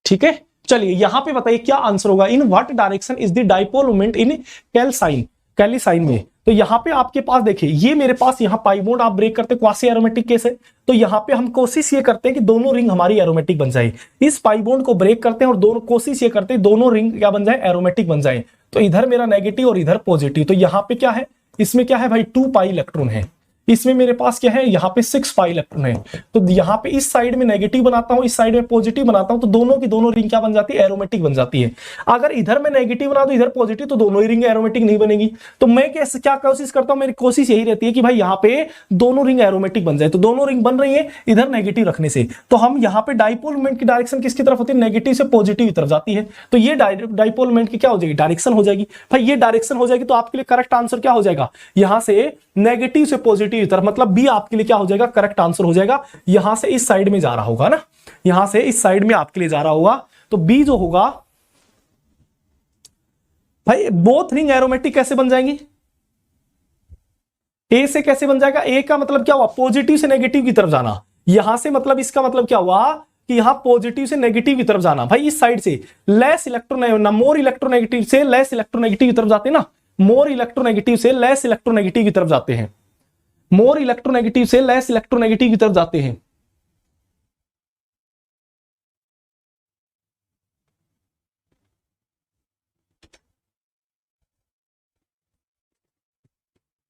ठीक है, चलिए यहां पे बताइए क्या आंसर होगा। In what direction is the dipole moment in calcine में। तो यहां पे आपके पास देखिए, ये मेरे पास यहां पाई बॉन्ड आप ब्रेक करते क्वासी एरोमेटिक केस है, तो यहां पे हम कोशिश ये करते हैं कि दोनों रिंग हमारी एरोमेटिक बन जाए। इस पाई बॉन्ड को ब्रेक करते हैं और दोनों कोशिश ये करते हैं दोनों रिंग क्या बन जाए, एरोमेटिक बन जाए। तो इधर मेरा नेगेटिव और इधर पॉजिटिव, तो यहां पे क्या है, इसमें क्या है भाई 2 पाई इलेक्ट्रॉन है, इसमें मेरे पास क्या है यहाँ पे 6 पाई इलेक्ट्रॉन है। तो यहाँ पे इस साइड में नेगेटिव बनाता हूं, इस साइड में पॉजिटिव बनाता हूं, तो दोनों की दोनों रिंग क्या बन जाती है, एरोमेटिक बन जाती है। अगर इधर मैं नेगेटिव बना दूं इधर पॉजिटिव, तो दोनों ही रिंग एरोमेटिक नहीं बनेगी। तो मैं कैसे क्या कोशिश करता हूं, मेरी कोशिश यही रहती है कि भाई यहाँ पे दोनों रिंग एरोमेटिक बन जाए। तो दोनों रिंग बन रही है इधर नेगेटिव रखने से, तो हम यहाँ पे डाइपोल मोमेंट की डायरेक्शन किसकी तरफ होती है, नेगेटिव से पॉजिटिव की तरफ जाती है। तो ये डाइपोल मोमेंट की क्या हो जाएगी, डायरेक्शन हो जाएगी। भाई ये डायरेक्शन हो जाएगी तो आपके लिए करेक्ट आंसर क्या हो जाएगा, यहां से नेगेटिव से पॉजिटिव की तरफ, मतलब बी आपके लिए क्या हो जाएगा, करेक्ट आंसर हो जाएगा। यहां से इस साइड में जा रहा होगा ना, यहां से इस साइड में आपके लिए जा रहा होगा, तो बी जो होगा भाई बोथ रिंग एरोमेटिक कैसे बन जाएंगी, ए से कैसे बन जाएगा, ए का मतलब क्या हुआ, पॉजिटिव से नेगेटिव की तरफ जाना। यहां से मतलब इसका मतलब क्या हुआ कि यहां पॉजिटिव से नेगेटिव की तरफ जाना। भाई इस साइड से लेस इलेक्ट्रोन ना, मोर इलेक्ट्रोनेगेटिव से लेस इलेक्ट्रोनेगेटिव की तरफ जाते हैं ना, मोर इलेक्ट्रोनेगेटिव से लेस इलेक्ट्रोनेगेटिव की तरफ जाते हैं, मोर इलेक्ट्रोनेगेटिव से लेस इलेक्ट्रोनेगेटिव की तरफ जाते हैं।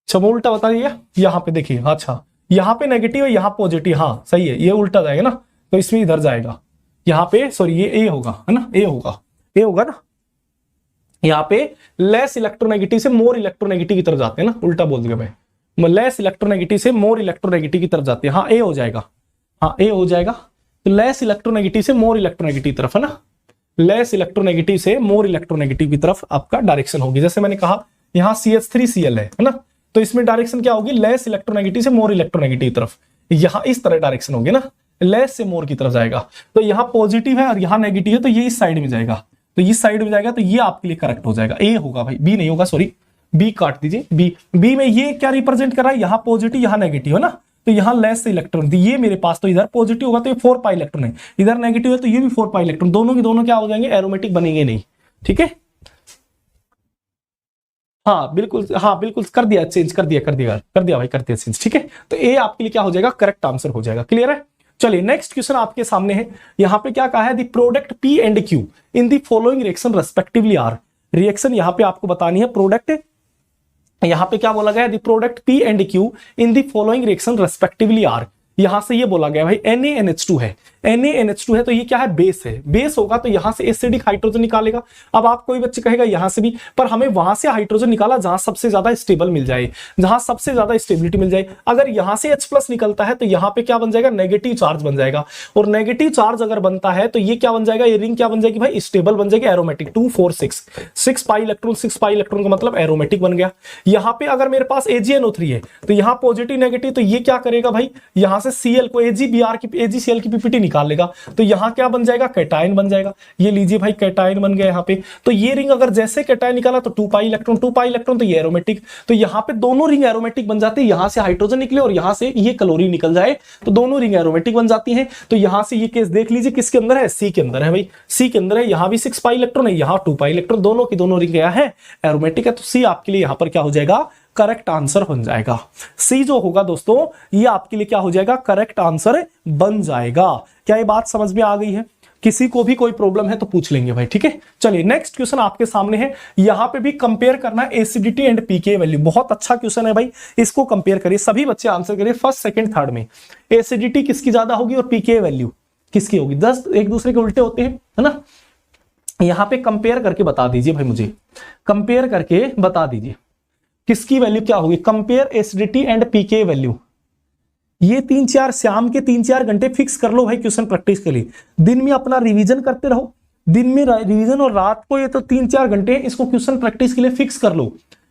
अच्छा वो उल्टा बता दिया, यहां पे देखिए, अच्छा यहां पे नेगेटिव है यहां पॉजिटिव, हाँ सही है, ये उल्टा जाएगा ना, तो इसमें इधर जाएगा, यहां पे सॉरी ये ए होगा है ना, ए होगा ना, यहां पे लेस इलेक्ट्रोनेगेटिव से मोर इलेक्ट्रोनेगेटिव की तरफ जाते हैं ना, उल्टा बोल दिया मैं, लेस इलेक्ट्रोनेगेटिव से मोर इलेक्ट्रोनेगेटिव की तरफ जाते हैं। हाँ ए हो जाएगा, हाँ ए हो जाएगा। तो लेस इलेक्ट्रोनेगेटिव से मोर इलेक्ट्रोनेगेटिव तरफ है ना, लेस इलेक्ट्रोनेगेटिव से मोर इलेक्ट्रोनेगेटिव की तरफ आपका डायरेक्शन होगी। जैसे मैंने कहा यहाँ CH3Cl है ना, तो इसमें डायरेक्शन क्या होगी, लेस इलेक्ट्रोनेगेटिव से मोर इलेक्ट्रोनेगेटिव तरफ, यहाँ इस तरह डायरेक्शन होगी ना, लेस से मोर की तरफ जाएगा। तो यहाँ पॉजिटिव है और यहाँ नेगेटिव है, तो ये इस साइड में जाएगा, तो इस साइड में जाएगा, तो ये आपके लिए करेक्ट हो जाएगा, ए होगा भाई, बी नहीं होगा, सॉरी बी काट दीजिए। बी में ये क्या रिप्रेजेंट कर रहा है, यहाँ पॉजिटिव यहाँ नेगेटिव है ना, तो यहाँ लेस इलेक्ट्रॉन, ये मेरे पास तो इधर पॉजिटिव होगा तो ये 4 पाई इलेक्ट्रॉन है, इधर नेगेटिव है तो ये भी 4 पाई इलेक्ट्रॉन, दोनों की दोनों क्या हो जाएंगे, एरोमेटिक बनेंगे नहीं। ठीक है, हाँ बिल्कुल कर दिया चेंज, कर दिया भाई, कर दिया चेंज। ठीक है, तो ए आपके लिए क्या हो जाएगा, करेक्ट आंसर हो जाएगा। क्लियर है, चलिए नेक्स्ट क्वेश्चन आपके सामने है। यहां पे क्या कहा है, the product P and Q in the following reaction respectively are. Reaction यहां पे आपको बतानी है, प्रोडक्ट यहां पे क्या बोला गया है, the product P and Q in the following reaction respectively are. यहां से ये बोला गया भाई NaNH2 है, NaNH2 है, तो ये क्या है, बेस है, बेस होगा तो यहां से एसिडिक हाइड्रोजन निकालेगा। अब आप कोई बच्चे कहेगा यहां से भी, पर हमें वहां से हाइड्रोजन निकाला जहां सबसे ज्यादा स्टेबल मिल जाए, जहां सबसे ज्यादा स्टेबिलिटी मिल जाए। अगर यहां से H+ निकलता है तो यहां पे क्या बन जाएगा, नेगेटिव चार्ज बन जाएगा, और नेगेटिव चार्ज अगर बनता है तो ये क्या बन जाएगा, ये रिंग क्या बन जाएगी भाई, स्टेबल बन जाएगी, एरोमेटिक। 2 4 6 पाई इलेक्ट्रॉन का मतलब एरोमेटिक बन गया। यहां पे अगर मेरे पास AgNO3 है तो यहां पॉजिटिव नेगेटिव, तो ये क्या करेगा भाई, यहां से Cl को AgCl की पीपीटी निकाल लेगा, तो यहां क्या बन जाएगा, कैटायन बन जाएगा। ये लीजिए भाई कैटायन बन गया यहां पे। तो ये रिंग अगर जैसे कैटायन निकाला तो 2 पाई इलेक्ट्रॉन, तो ये एरोमेटिक, तो यहां पे दोनों रिंग एरोमेटिक बन जाती है। यहां से हाइड्रोजन निकले और यहां से ये क्लोरीन निकल जाए तो दोनों रिंग एरोमेटिक बन जाती हैं। तो यहां से ये केस देख लीजिए किसके अंदर है, सी के अंदर है भाई, सी के अंदर है। यहां भी 6 पाई इलेक्ट्रॉन है, यहां 2 पाई इलेक्ट्रॉन, दोनों की दोनों रिंग क्या है, एरोमेटिक है। तो सी आपके लिए यहां पर क्या हो जाएगा, करेक्ट आंसर बन जाएगा। सी जो होगा दोस्तों ये आपके लिए क्या हो जाएगा, करेक्ट आंसर बन जाएगा। क्या ये बात समझ में आ गई है? किसी को भी कोई प्रॉब्लम है तो पूछ लेंगे भाई। ठीक है, चलिए नेक्स्ट क्वेश्चन आपके सामने है। यहां पे भी कंपेयर करना है एसिडिटी एंड पीके वैल्यू। बहुत अच्छा क्वेश्चन है भाई, इसको कंपेयर करिए, सभी बच्चे आंसर करिए। फर्स्ट सेकंड थर्ड में एसिडिटी किसकी ज्यादा होगी और पीके वैल्यू किसकी होगी, 10 एक दूसरे के उल्टे होते हैं, है ना। यहां पे कंपेयर करके बता दीजिए भाई, मुझे कंपेयर करके बता दीजिए किसकी वैल्यू क्या होगी। Compare acidity and pK value. ये 3-4 शाम के 3-4 घंटे फिक्स कर लो भाई क्वेश्चन प्रैक्टिस के लिए। दिन में अपना रिवीजन करते रहो, दिन में रिवीजन, और रात को ये तो 3-4 घंटे इसको क्वेश्चन प्रैक्टिस के लिए फिक्स कर लो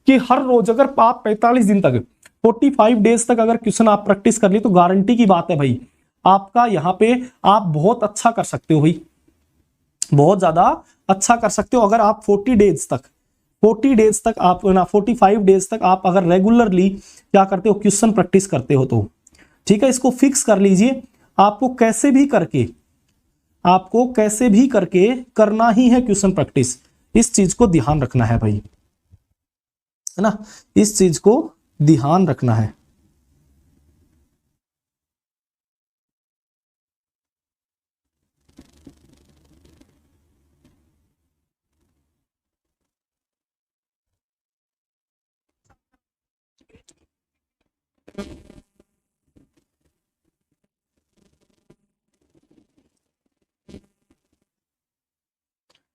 कि हर रोज अगर आप 45 दिन तक 45 डेज तक अगर क्वेश्चन आप प्रैक्टिस कर ली तो गारंटी की बात है भाई आपका यहाँ पे आप बहुत अच्छा कर सकते हो भाई, बहुत ज्यादा अच्छा कर सकते हो। अगर आप 40 डेज तक 40 डेज तक आप ना 45 डेज तक आप अगर रेगुलरली क्या करते हो, क्वेश्चन प्रैक्टिस करते हो तो ठीक है, इसको फिक्स कर लीजिए। आपको कैसे भी करके करना ही है क्वेश्चन प्रैक्टिस, इस चीज को ध्यान रखना है भाई, है ना, इस चीज को ध्यान रखना है।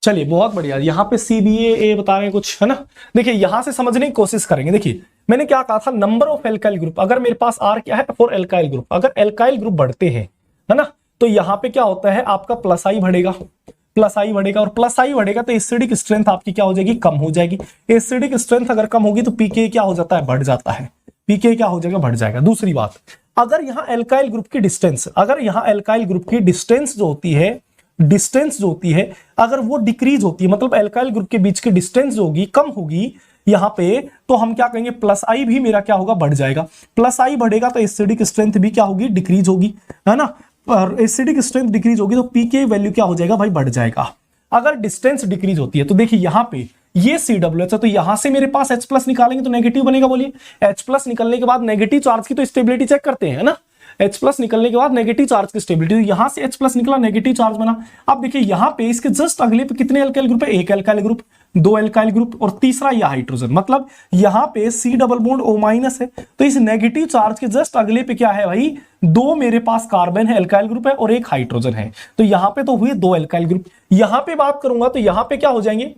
चलिए बहुत बढ़िया, यहाँ पे CBA बता रहे हैं कुछ, है ना। देखिए यहां से समझने की कोशिश करेंगे। देखिए मैंने क्या कहा था, नंबर ऑफ एल्काइल ग्रुप, अगर मेरे पास R क्या है, 4 एल्काइल ग्रुप, अगर एल्काइल ग्रुप बढ़ते हैं, है ना, तो यहाँ पे क्या होता है, आपका प्लस आई बढ़ेगा, और प्लस आई बढ़ेगा तो एसिडिक स्ट्रेंथ आपकी क्या हो जाएगी, कम हो जाएगी। एसिडिक स्ट्रेंथ अगर कम होगी तो पीके क्या हो जाता है, बढ़ जाता है, पीके क्या हो जाएगा, बढ़ जाएगा। दूसरी बात, अगर यहाँ एल्काइल ग्रुप की डिस्टेंस, डिस्टेंस जो होती है अगर वो डिक्रीज होती है, मतलब एल्काइल ग्रुप के बीच की डिस्टेंस जो होगी कम होगी यहां पे, तो हम क्या कहेंगे, प्लस आई भी मेरा क्या होगा, बढ़ जाएगा। प्लस आई बढ़ेगा तो एसिडिक स्ट्रेंथ भी क्या होगी, डिक्रीज होगी, है ना। और एसिडिक स्ट्रेंथ डिक्रीज होगी तो पीके वैल्यू क्या हो जाएगा भाई, बढ़ जाएगा। अगर डिस्टेंस डिक्रीज होती है तो देखिए यहां पे ये CWH है, तो यहां से मेरे पास H+ निकालेंगे तो नेगेटिव बनेगा। बोलिए H+ निकलने के बाद नेगेटिव चार्ज की तो स्टेबिलिटी चेक करते हैं, है ना। H+ निकलने के बाद नेगेटिव चार्ज की स्टेबिलिटी, तो यहां से H+ निकला, नेगेटिव चार्ज बना। अब देखिए यहां पे इसके जस्ट अगले पे कितने एल्काइल ग्रुप है, एक एल्काइल ग्रुप, दो एल्काइल ग्रुप और तीसरा यह हाइड्रोजन, मतलब यहां पे C डबल बॉन्ड O- है, तो इस नेगेटिव चार्ज के जस्ट अगले पे क्या है भाई, दो मेरे पास कार्बन है, एल्काइल ग्रुप है, और एक हाइड्रोजन है, तो यहां पे तो हुए दो एल्काइल ग्रुप। यहां पे बात करूंगा तो यहां पे क्या हो जाएंगे,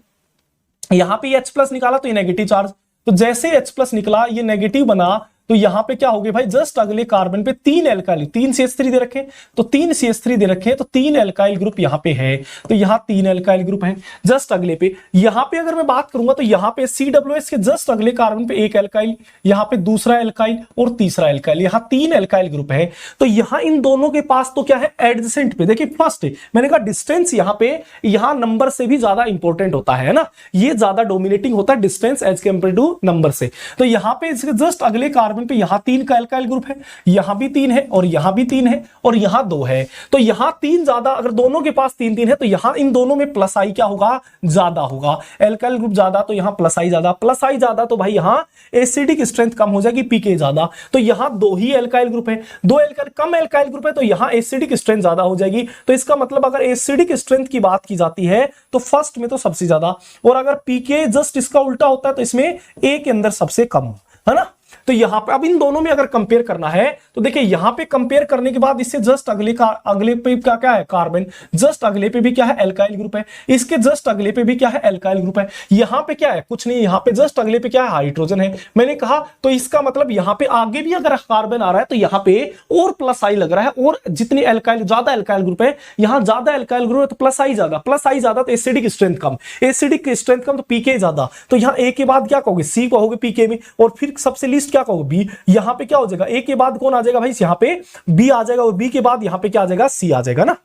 यहां पे H+ निकाला तो ये नेगेटिव चार्ज, तो जैसे H+ निकला ये नेगेटिव बना, तो यहां पे क्या हो गया भाई, जस्ट अगले कार्बन पे तीन एल्काइल, 3 CH3 दे रखे, तो 3 CH3 दे रखे, तो 3 एल्काइल ग्रुप यहां पे है, तो यहां 3 एल्काइल ग्रुप है जस्ट अगले पे। यहां पे अगर मैं बात करूंगा तो यहां पे CWH के जस्ट अगले कार्बन पे एक एल्काइल, यहां पे दूसरा एल्काइल और तीसरा एल्काइल, यहां 3 एल्काइल ग्रुप है, तो यहां इन दोनों के पास तो क्या है, एडजेसेंट पे। देखिए फर्स्ट मैंने कहा डिस्टेंस यहां पे, यहां नंबर से भी ज्यादा इंपॉर्टेंट होता है ना, ये ज्यादा डोमिनेटिंग होता है distance as compared to number से। तो यहां पे इसके जस्ट अगले कार्बन पे यहां 3 का एल्काइल ग्रुप है, यहां भी 3 है और यहां भी 3 है और यहां 2 है, तो यहां 3 ज्यादा, अगर दोनों के पास 3 है तो यहां इन दोनों में प्लस आई क्या होगा, ज्यादा होगा। एल्काइल ग्रुप ज्यादा तो यहां प्लस आई ज्यादा, प्लस आई ज्यादा तो भाई यहां एसिडिक स्ट्रेंथ कम हो जाएगी, पीके ज्यादा, तो यहां 2 ही एल्काइल ग्रुप है, 2 एल्काइल कम एल्काइल ग्रुप है तो यहां एसिडिक स्ट्रेंथ ज्यादा हो जाएगी। तो इसका मतलब अगर एसिडिक स्ट्रेंथ की बात की जाती है तो फर्स्ट में तो सबसे ज्यादा, और अगर पीके जस्ट इसका उल्टा होता है तो इसमें ए के अंदर सबसे कम, है ना। तो यहां पे अब इन दोनों में अगर कंपेयर करना है तो देखिए यहां पे कंपेयर करने के बाद इससे जस्ट अगले पे क्या क्या है, कार्बन, जस्ट अगले पे भी क्या है, एल्काइल ग्रुप है, इसके जस्ट अगले पे भी क्या है, एल्काइल ग्रुप है, यहां पे क्या है, कुछ नहीं, यहां पे जस्ट अगले पे क्या है, हाइड्रोजन है, मैंने कहा। तो इसका मतलब यहां पे आगे भी अगर कार्बन आ रहा है तो यहां पे और प्लस आई लग रहा है, और जितने एल्काइल ज्यादा एल्काइल ग्रुप है, यहां ज्यादा एल्काइल ग्रुप है तो प्लस आई ज्यादा, प्लस आई ज्यादा तो एसिडिक स्ट्रेंथ कम, एसिडिक स्ट्रेंथ कम तो पीके ज्यादा, तो यहां ए के बाद क्या कहोगे, सी कहोगे पीके में, और फिर सबसे लीस्ट क्या कहोगे, बी। यहां पे क्या हो जाएगा, ए के बाद कौन आ जाएगा भाई, यहां पे बी आ जाएगा, और बी के बाद यहां पे क्या आ जाएगा, सी आ जाएगा ना,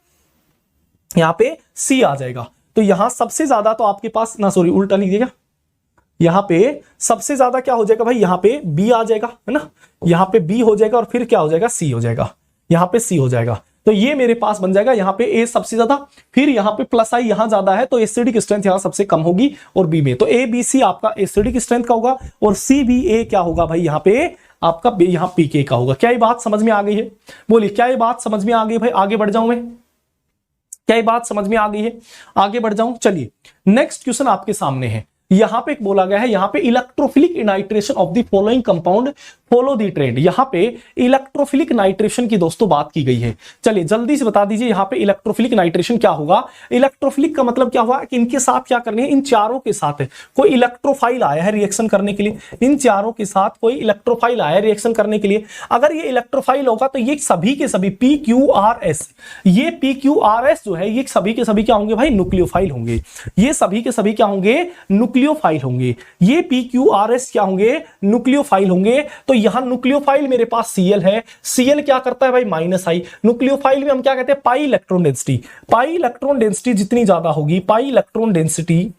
यहां पे सी आ जाएगा। तो यहां सबसे ज्यादा तो आपके पास ना, सॉरी उल्टा लिख दिएगा, यहां पे सबसे ज्यादा क्या हो जाएगा भाई, यहां पे बी आ जाएगा, है ना, यहां पे बी हो जाएगा और फिर क्या हो जाएगा, सी हो जाएगा, यहां पे सी हो जाएगा, तो ये मेरे पास बन जाएगा यहां पे ए सबसे ज्यादा, फिर यहां पे प्लस आई यहां ज्यादा है तो एसिडिक स्ट्रेंथ यहां सबसे कम होगी, और बी में तो ए बी सी आपका एसिडिक स्ट्रेंथ का होगा, और सी बी ए क्या होगा भाई, यहां पे आपका यहां पीके का होगा। क्या ये बात समझ में आ गई है, बोलिए क्या ये बात समझ में आ गई भाई, आगे बढ़ जाऊं मैं, क्या ये बात समझ में आ गई है, आगे बढ़ जाऊं। चलिए नेक्स्ट क्वेश्चन आपके सामने है, यहां पे एक बोला गया है, यहां पे electrophilic nitration of the following compound follow the trend, यहां पे इलेक्ट्रोफिलिक नाइट्रेशन की दोस्तों बात की गई है। चलिए जल्दी से बता दीजिए यहां पे इलेक्ट्रोफिलिक नाइट्रेशन क्या होगा। इलेक्ट्रोफिलिक का मतलब क्या हुआ कि इनके साथ क्या करनी है, इन चारों के साथ कोई इलेक्ट्रोफाइल आया है रिएक्शन करने के लिए, इन चारों के साथ कोई इलेक्ट्रोफाइल आया है रिएक्शन करने के लिए। अगर ये इलेक्ट्रोफाइल होगा तो ये सभी के सभी PQRS, ये PQRS जो है ये सभी के सभी क्या होंगे भाई, न्यूक्लियोफाइल होंगे, ये सभी के सभी क्या होंगे, न्यूक्लियोफाइल होंगे, ये PQRS क्या होंगे, न्यूक्लियोफाइल होंगे। तो यहां न्यूक्लियोफाइल मेरे पास Cl है, Cl क्या करता है भाई, माइनस आई, न्यूक्लियोफाइल में हम क्या कहते हैं, pi electron density, pi electron density जितनी ज्यादा होगी, पाई इलेक्ट्रॉन डेंसिटी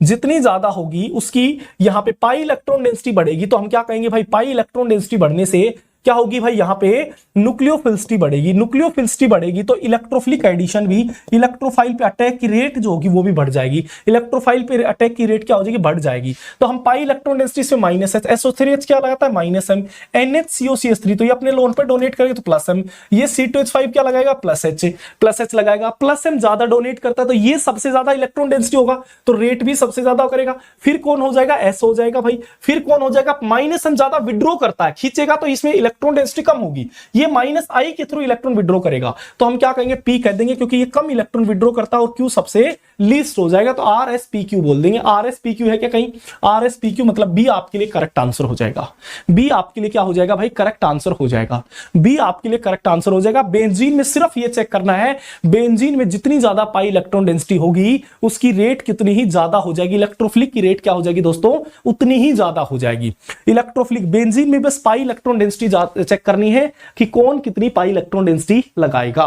जितनी ज्यादा होगी उसकी यहाँ पे पाई इलेक्ट्रॉन डेंसिटी बढ़ेगी। तो हम क्या कहेंगे भाई, पाई इलेक्ट्रॉन डेंसिटी बढ़ने से क्या होगी भाई, यहाँ पे न्यूक्लियोफिलिसिटी बढ़ेगी। न्यूक्लियोफिलिसिटी बढ़ेगी तो इलेक्ट्रोफिलिक एडिशन भी, इलेक्ट्रोफाइल पे अटैक की रेट जो होगी वो भी बढ़ जाएगी। इलेक्ट्रोफाइल पे अटैक की रेट क्या हो जाएगी, बढ़ जाएगी। तो हम पाई इलेक्ट्रॉन डेंसिटी से माइनस एच, SO3H क्या लगाता है माइनस एम, NHCOCH3 तो ये अपने लोन पे डोनेट करेगा तो प्लस एम, ये C2H5 क्या लगाएगा प्लस एच लगाएगा। प्लस एम ज्यादा डोनेट करता है तो ये सबसे ज्यादा इलेक्ट्रॉन डेंसिटी होगा तो रेट भी सबसे ज्यादा करेगा। फिर कौन हो जाएगा, S हो जाएगा भाई। फिर कौन हो जाएगा, माइनस एम ज्यादा विड्रॉ करता है, खींचेगा तो इसमें इलेक्ट्रॉन डेंसिटी कम होगी, ये माइनस आई के थ्रू इलेक्ट्रॉन विड्रॉ करेगा तो हम क्या कहेंगे, पी कह देंगे क्योंकि ये कम इलेक्ट्रॉन विड्रॉ करता है और क्यू सबसे लीस्ट हो जाएगा तो RSPQ बोल देंगे। RSPQ है क्या कहीं, RSPQ मतलब बी आपके लिए करेक्ट आंसर हो जाएगा। बी आपके लिए क्या हो जाएगा भाई, करेक्ट आंसर हो जाएगा। बी आपके लिए करेक्ट आंसर हो जाएगा। बेंजीन में सिर्फ ये चेक करना है, बेंजीन में जितनी ज्यादा पाई इलेक्ट्रॉन डेंसिटी होगी उसकी रेट कितनी ही ज्यादा हो जाएगी, इलेक्ट्रोफिलिक की रेट क्या हो जाएगी दोस्तों, उतनी ही ज्यादा हो जाएगी। इलेक्ट्रोफिलिक बेंजीन में बस पाई इलेक्ट्रॉन डेंसिटी चेक करनी है कि कौन कितनी पाई इलेक्ट्रॉन डेंसिटी लगाएगा।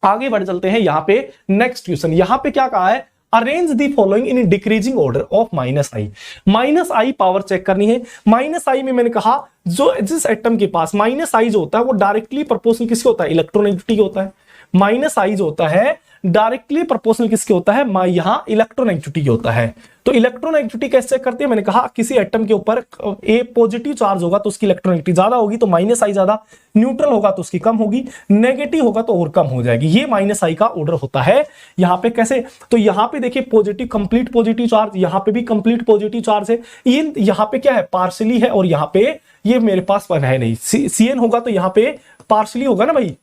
आगे बढ़ चलते हैं यहां पे नेक्स्ट क्वेश्चन। यहां पे क्या कहा है, arrange the following in decreasing order of minus I. Minus I power check करनी है। माइनस आई में मैंने कहा जो जिस एटम के पास माइनस आई जो होता है वो डायरेक्टली प्रोपोर्शनल किसके होता है, इलेक्ट्रोनेगेटिविटी के होता है। माइनस आई जो होता है डायरेक्टली प्रोपोर्शनल किसके होता है, यहां इलेक्ट्रोनेगेटिविटी के होता है। तो इलेक्ट्रोनेगेटिविटी कैसे चेक करते हैं, मैंने कहा किसी एटम के ऊपर ए पॉजिटिव चार्ज होगा तो उसकी इलेक्ट्रोनेगेटिविटी ज्यादा होगी तो माइनस आई ज्यादा, न्यूट्रल होगा तो उसकी कम होगी, नेगेटिव होगा तो और कम हो जाएगी। ये माइनस आई का ऑर्डर होता है। यहां पे कैसे, तो यहां पे देखिए पॉजिटिव कंप्लीट पॉजिटिव चार्ज, यहां पे भी कंप्लीट पॉजिटिव चार्ज है। यहां पे क्या है, पार्शियली है और यहां पे ये मेरे पास है नहीं, CN होगा तो यहां पे पार्शियली होगा ना भाई,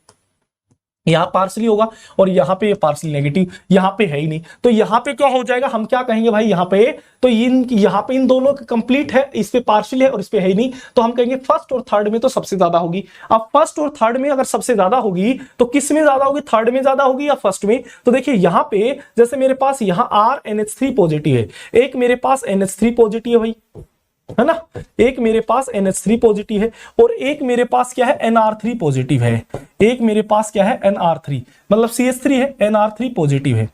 यहां पार्शियली होगा और यहां पे पार्शियली नेगेटिव, यहां पे है ही नहीं तो यहां पे क्या हो जाएगा, हम क्या कहेंगे भाई यहां पे, तो यहां पे इन दोनों कंप्लीट है, इस पे पार्शियल है और इस पे है ही नहीं तो हम कहेंगे फर्स्ट और थर्ड में तो सबसे ज्यादा होगी। अब फर्स्ट और थर्ड में अगर सबसे ज्यादा होगी तो किस में ज्यादा होगी, थर्ड में ज्यादा होगी या फर्स्ट में। तो देखिए यहां पे जैसे मेरे पास यहां RNH3 पॉजिटिव है, एक मेरे पास NH3 पॉजिटिव है भाई, है ना, एक मेरे पास NH3 पॉजिटिव है और एक मेरे पास क्या है NR3 पॉजिटिव है, एक मेरे पास क्या है NR3 मतलब CH3 है, NR3 पॉजिटिव है।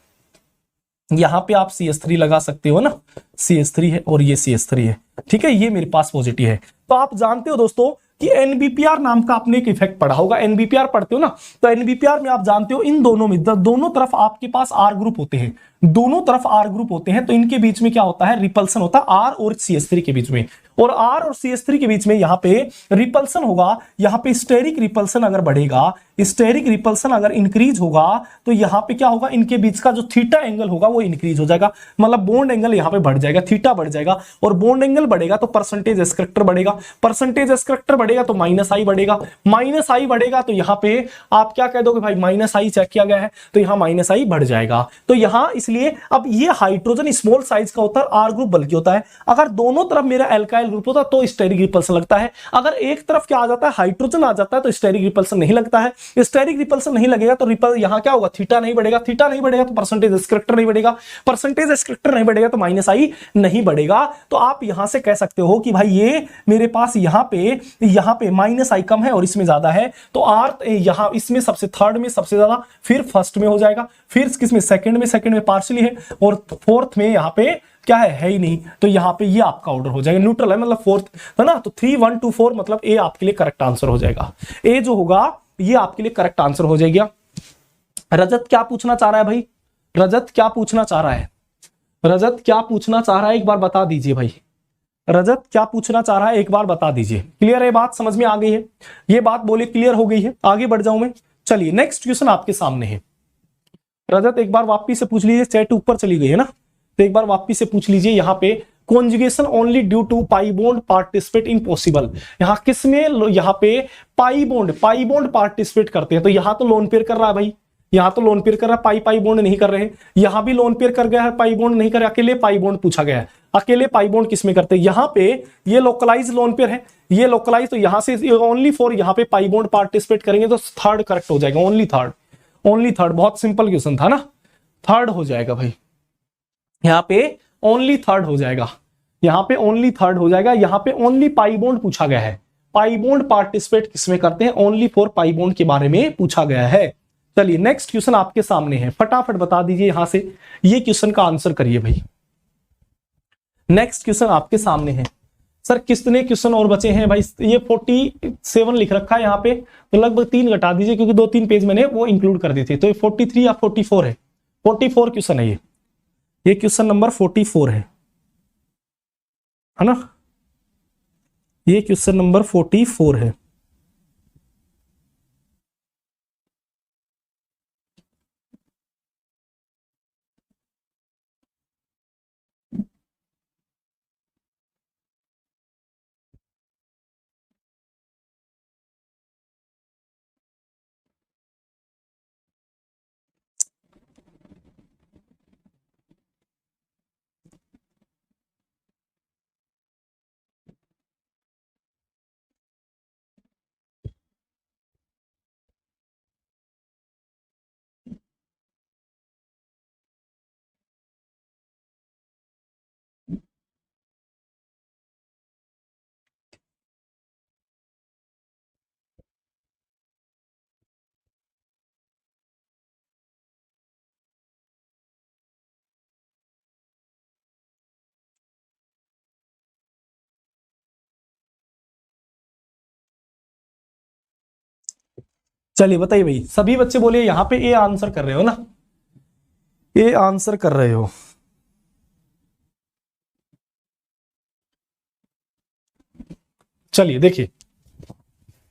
यहां पे आप CH3 लगा सकते हो ना, CH3 है और ये CH3 है, ठीक है, ये मेरे पास पॉजिटिव है। तो आप जानते हो दोस्तों कि NBPR नाम का आपने एक इफेक्ट पढ़ा होगा, NBPR पढ़ते हो ना, तो NBPR में आप जानते हो इन दोनों में दोनों तरफ आपके पास R ग्रुप होते हैं, दोनों तरफ R ग्रुप होते हैं तो इनके बीच में क्या होता है, रिपल्सन होता है R और CH3 के बीच में, और R और CH3 के बीच में यहां पे रिपल्सन होगा। यहां पे स्टेरिक रिपल्सन अगर बढ़ेगा, स्टेरिक रिपल्सन अगर इंक्रीज होगा तो यहां पे क्या होगा, इनके बीच का जो थीटा एंगल होगा वो इंक्रीज हो जाएगा, मतलब बॉन्ड एंगल यहां पे बढ़ जाएगा, थीटा बढ़ जाएगा और बॉन्ड एंगल बढ़ेगा तो परसेंटेज एस करैक्टर बढ़ेगा, परसेंटेज एस करैक्टर बढ़ेगा तो माइनस आई बढ़ेगा, माइनस आई बढ़ेगा तो यहां पे आप क्या कह दोगे भाई, माइनस आई चेक किया गया है तो यहां माइनस आई बढ़ जाएगा। तो यहां इसलिए अब ये हाइड्रोजन स्मॉल साइज का होता है, R ग्रुप बल्कि होता है। अगर दोनों तरफ मेरा एल्काइल ग्रुप होता तो स्टेरिक रिपल्सन लगता है, अगर एक तरफ क्या आ जाता है, हाइड्रोजन आ जाता है तो स्टेरिक रिपल्सन नहीं लगता है। स्टेरिक रिपल्सन नहीं लगेगा तो यहां क्या होगा, थीटा नहीं बढ़ेगा, थीटा नहीं बढ़ेगा तो परसेंटेज एस करैक्टर नहीं बढ़ेगा, परसेंटेज एस करैक्टर नहीं बढ़ेगा तो माइनस आई नहीं बढ़ेगा। तो आप यहां से कह सकते हो कि भाई ये मेरे पास यहां पे माइनस आई कम है और इसमें ज्यादा है तो R यहां इसमें सबसे थर्ड में सबसे ज्यादा, फिर फर्स्ट में हो जाएगा, फिर किसमें सेकंड में पार्शियली है और फोर्थ में यहां पे क्या है ही नहीं तो यहां पे ये आपका ऑर्डर हो जाएगा, न्यूट्रल है मतलब फोर्थ है ना, तो 3 1 2 4 मतलब ए आपके लिए करेक्ट आंसर हो जाएगा। ए जो होगा ये आपके लिए करेक्ट आंसर हो जाएगा। रजत क्या पूछना चाह रहा है भाई, रजत क्या पूछना चाह रहा है, रजत क्या पूछना चाह रहा है एक बार बता दीजिए भाई, रजत क्या पूछना चाह रहा है एक बार बता दीजिए। क्लियर है, बात समझ में आ गई है, ये बात बोले क्लियर हो गई है, आगे बढ़ जाऊं मैं। चलिए नेक्स्ट क्वेश्चन आपके सामने है। रजत एक बार वापस से पूछ लीजिए, चैट ऊपर चली गई है ना, तो एक बार वापस से पूछ लीजिए। यहाँ पे conjugation only due to pi bond participate in possible, यहाँ किसमें, यहाँ पे पाई बॉन्ड पार्टिसिपेट करते हैं तो यहाँ तो लोन पेयर कर रहा है भाई, यहाँ तो लोन पेयर कर रहा है, पाई बॉन्ड नहीं कर रहे, यहाँ भी लोन पेयर कर गया है, पाई बॉन्ड नहीं कर रहा, अकेले पाई बॉन्ड पूछा गया है, अकेले पाई बॉन्ड किसमें करते हैं, यहाँ पे ये लोकलाइज लोन पेयर है, ये लोकलाइज तो यहाँ से ओनली फॉर यहाँ पे पाई बॉन्ड पार्टिसिपेट करेंगे तो थर्ड करेक्ट हो जाएगा, ओनली थर्ड, बहुत सिंपल क्वेश्चन था ना, थर्ड हो जाएगा भाई, यहाँ पे ओनली थर्ड हो जाएगा, यहाँ पे ओनली थर्ड हो जाएगा, यहाँ पे ओनली पाई बॉन्ड पूछा गया है, पाई बॉन्ड पार्टिसिपेट किसमें करते हैं, ओनली फॉर पाई बॉन्ड के बारे में पूछा गया है। चलिए नेक्स्ट क्वेश्चन आपके सामने है, फटाफट बता दीजिए यहां से, ये क्वेश्चन का आंसर करिए भाई, नेक्स्ट क्वेश्चन आपके सामने है। सर कितने क्वेश्चन और बचे हैं भाई? ये 47 लिख रखा है यहाँ पे, तो लगभग 3 घटा दीजिए क्योंकि 2-3 पेज मैंने वो इंक्लूड कर दी थी। तो ये 43 या 44 है? 44 क्वेश्चन है ये क्वेश्चन नंबर 44 है ना? ये क्वेश्चन नंबर 44 है। चलिए बताइए भाई, सभी बच्चे बोलिए यहाँ पे ए आंसर कर रहे हो ना? ए आंसर कर रहे हो? चलिए देखिए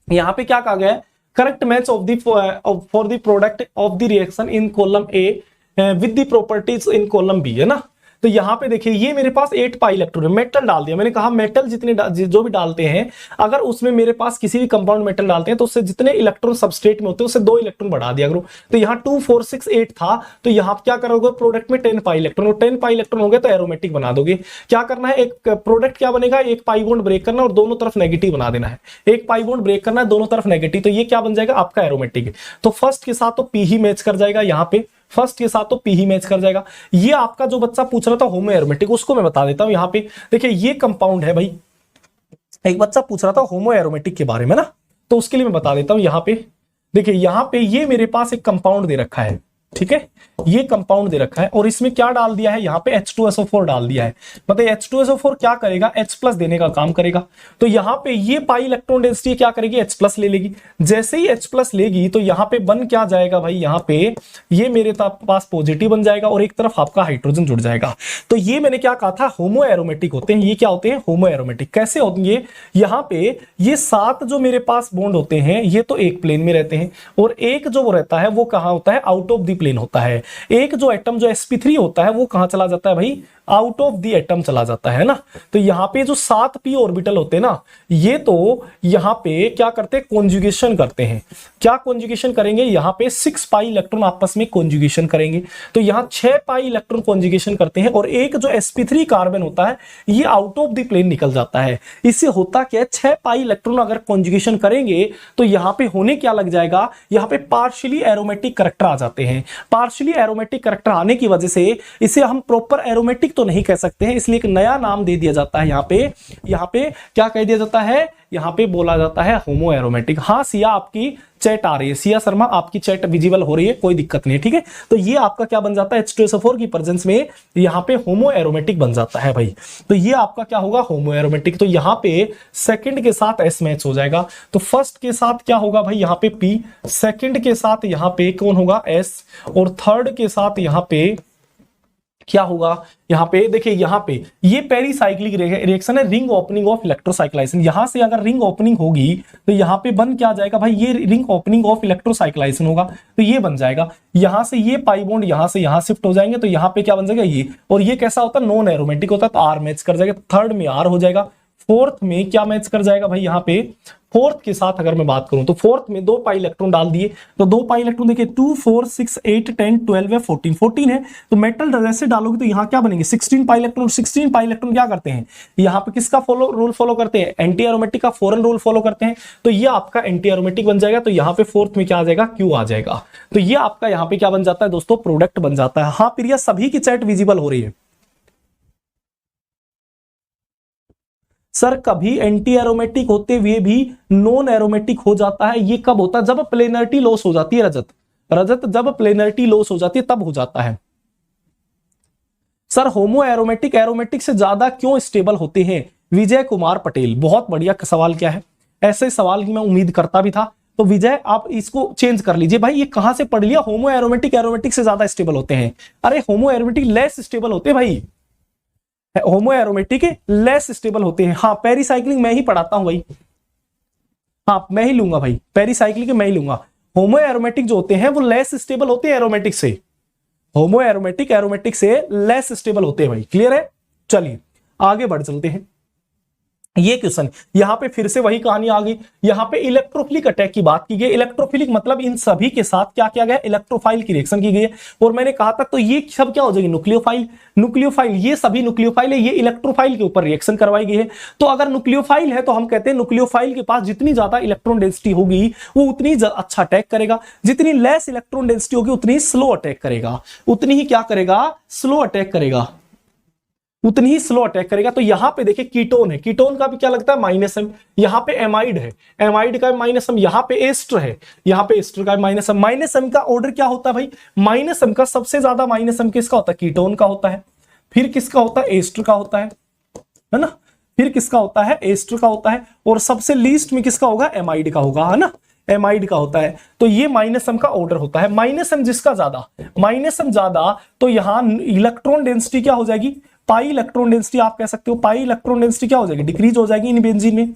यहाँ पे क्या कहा गया है, correct match of the for the product of the reaction in column A with the properties in column B, है ना? तो यहाँ पे देखिए ये मेरे पास 8 पाई इलेक्ट्रॉन है, मेटल डाल दिया। मैंने कहा मेटल जितने जो भी डालते हैं, अगर उसमें मेरे पास किसी भी कंपाउंड मेटल डालते हैं तो उससे जितने इलेक्ट्रॉन सबस्ट्रेट में होते हैं उससे 2 इलेक्ट्रॉन बढ़ा दिया करो। तो यहाँ 2 4 6 8 था, तो यहाँ क्या करोगे, प्रोडक्ट में 10 पाई इलेक्ट्रॉन, और 10 पाई इलेक्ट्रॉन हो गए तो एरोमेटिक बना दोगे। क्या करना है, एक प्रोडक्ट क्या बनेगा, एक पाई बॉन्ड ब्रेक करना और दोनों तरफ नेगेटिव बना देना है। एक पाई बॉन्ड ब्रेक करना है, दोनों तरफ नेगेटिव, तो ये क्या बन जाएगा आपका एरोमेटिक। तो फर्स्ट के साथ तो पी ही मैच कर जाएगा, यहाँ पे फर्स्ट के साथ तो पी ही मैच कर जाएगा। ये आपका जो बच्चा पूछ रहा था होमो एरोमेटिक, उसको मैं बता देता हूं। यहाँ पे देखिए ये कंपाउंड है भाई, एक बच्चा पूछ रहा था होमो एरोमेटिक के बारे में ना, तो उसके लिए मैं बता देता हूं। यहाँ पे देखिए, यहाँ पे ये मेरे पास एक कंपाउंड दे रखा है, ठीक है, ये कंपाउंड दे रखा है और इसमें क्या डाल दिया है, यहाँ पे H2SO4 डाल दिया है। मतलब H2SO4 क्या करेगा, H+ देने का काम करेगा। तो यहाँ पे ये पाई इलेक्ट्रॉन डेंसिटी क्या करेगी, H+ ले लेगी। जैसे ही H+ लेगी तो यहाँ पे बन क्या जाएगा भाई, यहाँ पे ये मेरे पास पॉजिटिव बन जाएगा और एक तरफ आपका हाइड्रोजन जुड़ जाएगा। तो ये मैंने क्या कहा था, होमो एरोमेटिक होते हैं। ये क्या होते हैं, होमो एरोमेटिक। कैसे होंगे, यहाँ पे ये 7 जो मेरे पास बॉन्ड होते हैं ये तो एक प्लेन में रहते हैं, और एक जो वो रहता है वो कहाँ होता है, आउट ऑफ द प्लेन होता है। एक जो एटम जो sp3 होता है वो कहां चला जाता है भाई, आउट ऑफ द एटम चला जाता है ना। तो यहाँ पे जो 7 p ऑर्बिटल होते हैं ना, ये तो यहाँ पे क्या करते हैं, कॉन्जुगेशन करते हैं। क्या कॉन्जुगेशन करेंगे, यहाँ पे 6 पाई इलेक्ट्रॉन आपस में कॉन्जुगेशन करेंगे। तो यहाँ 6 पाई इलेक्ट्रॉन कॉन्जुगेशन करते हैं और एक जो sp3 कार्बन होता है ये आउट ऑफ द प्लेन निकल जाता है। इससे होता क्या है, 6 पाई इलेक्ट्रॉन अगर कॉन्जुगेशन करेंगे तो यहाँ पे होने क्या लग जाएगा, यहाँ पे पार्शियली एरोमेटिक करैक्टर आ जाते हैं। पार्शियली एरोमेटिक करैक्टर आने की वजह से इसे हम प्रॉपर एरोमेटिक तो नहीं कह सकते हैं, इसलिए एक नया नाम दे दिया जाता है। यहाँ पे क्या कह दिया जाता है, यहाँ पे बोला जाता है होमो एरोमेटिक। हाँ सिया आपकी चैट आ रही है, सिया शर्मा आपकी चैट विजिबल हो रही है, कोई दिक्कत नहीं है, ठीक है। तो ये आपका क्या बन जाता है, H2SO4 की प्रेजेंस में यहाँ पे होमो एरोमेटिक बन जाता है भाई। तो ये आपका क्या होगा, होमो एरोमेटिक। तो यहाँ पे सेकंड के साथ S मैच हो जाएगा। तो फर्स्ट के साथ क्या होगा भाई, यहाँ पे P, सेकंड के साथ यहाँ पे कौन होगा, S, और थर्ड के साथ यहाँ पे क्या होगा, यहाँ पे देखिए, यहाँ पे ये पेरीसाइक्लिक रिएक्शन है, रिंग ओपनिंग ऑफ इलेक्ट्रोसाइक्लाइजेशन। यहां से अगर रिंग ओपनिंग होगी तो यहाँ पे बन क्या जाएगा भाई, ये रिंग ओपनिंग ऑफ इलेक्ट्रोसाइक्लाइजेशन होगा, तो ये बन जाएगा। यहां से ये पाई बॉन्ड यहां से यहां शिफ्ट हो जाएंगे, तो यहाँ पे क्या बन जाएगा ये, और ये कैसा होता है, नॉन एरोमेटिक होता है, तो आर मैच कर जाएगा। थर्ड में आर हो जाएगा, फोर्थ में क्या मैच कर जाएगा भाई, यहाँ पे फोर्थ के साथ अगर मैं बात करूं तो फोर्थ में 2 पाई इलेक्ट्रॉन डाल दिए, तो 2 पाई इलेक्ट्रॉन देखिए 2 4 6 8 10 12 है, 14 है। तो मेटल जैसे डालोगे तो यहाँ क्या बनेंगे, 16 पाई इलेक्ट्रॉन। 16 पाई इलेक्ट्रॉन क्या करते हैं, यहाँ पे किसका रूल फॉलो करते हैं, एंटी एरोमेटिक का फॉरन रूल फॉलो करते हैं। तो ये आपका एंटी एरोमेटिक बन जाएगा। तो यहाँ पे फोर्थ में क्या आ जाएगा, क्यू आ जाएगा। तो ये आपका यहाँ पे क्या बन जाता है दोस्तों, प्रोडक्ट बन जाता है। हाँ प्रिया, सभी की चैट विजिबल हो रही है। सर कभी एंटी एरोमेटिक होते हुए भी नॉन एरोमेटिक हो जाता है, ये कब होता है, जब प्लेनरिटी लॉस हो जाती है। रजत जब प्लेनरिटी लॉस हो जाती है तब हो जाता है। सर होमो एरोमेटिक एरोमेटिक से ज्यादा क्यों स्टेबल होते हैं? विजय कुमार पटेल, बहुत बढ़िया सवाल क्या है, ऐसे सवाल की मैं उम्मीद करता भी था। तो विजय आप इसको चेंज कर लीजिए भाई, ये कहां से पढ़ लिया, होमो एरोमेटिक एरोमेटिक से ज्यादा स्टेबल होते हैं। अरे होमो एरोमेटिक लेस स्टेबल होते हैं भाई, होमो एरोमेटिक लेस स्टेबल होते हैं। हाँ पेरीसाइक्लिक मैं ही पढ़ाता हूं भाई, हाँ मैं ही लूंगा भाई, पेरीसाइक्लिक मैं ही लूंगा। होमो एरोमेटिक जो होते हैं वो लेस स्टेबल होते हैं एरोमेटिक से, होमो एरोमेटिक एरोमेटिक से लेस स्टेबल होते हैं भाई, क्लियर है। चलिए आगे बढ़ चलते हैं। ये क्वेश्चन यहां पे फिर से वही कहानी आ गई, यहां पे इलेक्ट्रोफिलिक अटैक की बात की गई। इलेक्ट्रोफिलिक मतलब इन सभी के साथ क्या किया गया, इलेक्ट्रोफाइल की रिएक्शन की गई है। और मैंने कहा था तो ये सब क्या हो जाएगी, न्यूक्लियोफाइल। न्यूक्लियोफाइल ये सभी न्यूक्लियोफाइल है, ये इलेक्ट्रोफाइल के ऊपर रिएक्शन करवाई गई है। तो अगर न्यूक्लियोफाइल है तो हम कहते हैं न्यूक्लियोफाइल के पास जितनी ज्यादा इलेक्ट्रॉन डेंसिटी होगी वो उतनी अच्छा अटैक करेगा, जितनी लेस इलेक्ट्रॉन डेंसिटी होगी उतनी स्लो अटैक करेगा, उतनी ही क्या करेगा, स्लो अटैक करेगा, उतनी ही स्लो अटैक करेगा। तो यहां पे देखिए कीटोन है, कीटोन का भी क्या लगता है माइनस एम, यहां पे एमाइड है, एमाइड का माइनस एम, यहां पे एस्टर है, यहां पे एस्टर का माइनस एम। माइनस एम का ऑर्डर क्या होता है भाई, माइनस एम का सबसे ज्यादा माइनस एम किसका होता है, कीटोन का होता है, फिर किसका होता है, एस्टर का होता है ना, फिर किसका होता है, एस्टर का होता है, और सबसे लीस्ट में किसका होगा, एमाइड का होगा, है ना, एमाइड का होता है। तो ये माइनस एम का ऑर्डर होता है। माइनस एम जिसका ज्यादा, माइनस एम ज्यादा, तो यहां इलेक्ट्रॉन डेंसिटी क्या हो जाएगी, पाई इलेक्ट्रॉन डेंसिटी आप कह सकते हो, पाई इलेक्ट्रॉन डेंसिटी क्या हो जाएगी, डिक्रीज हो जाएगी इन बेंजीन में।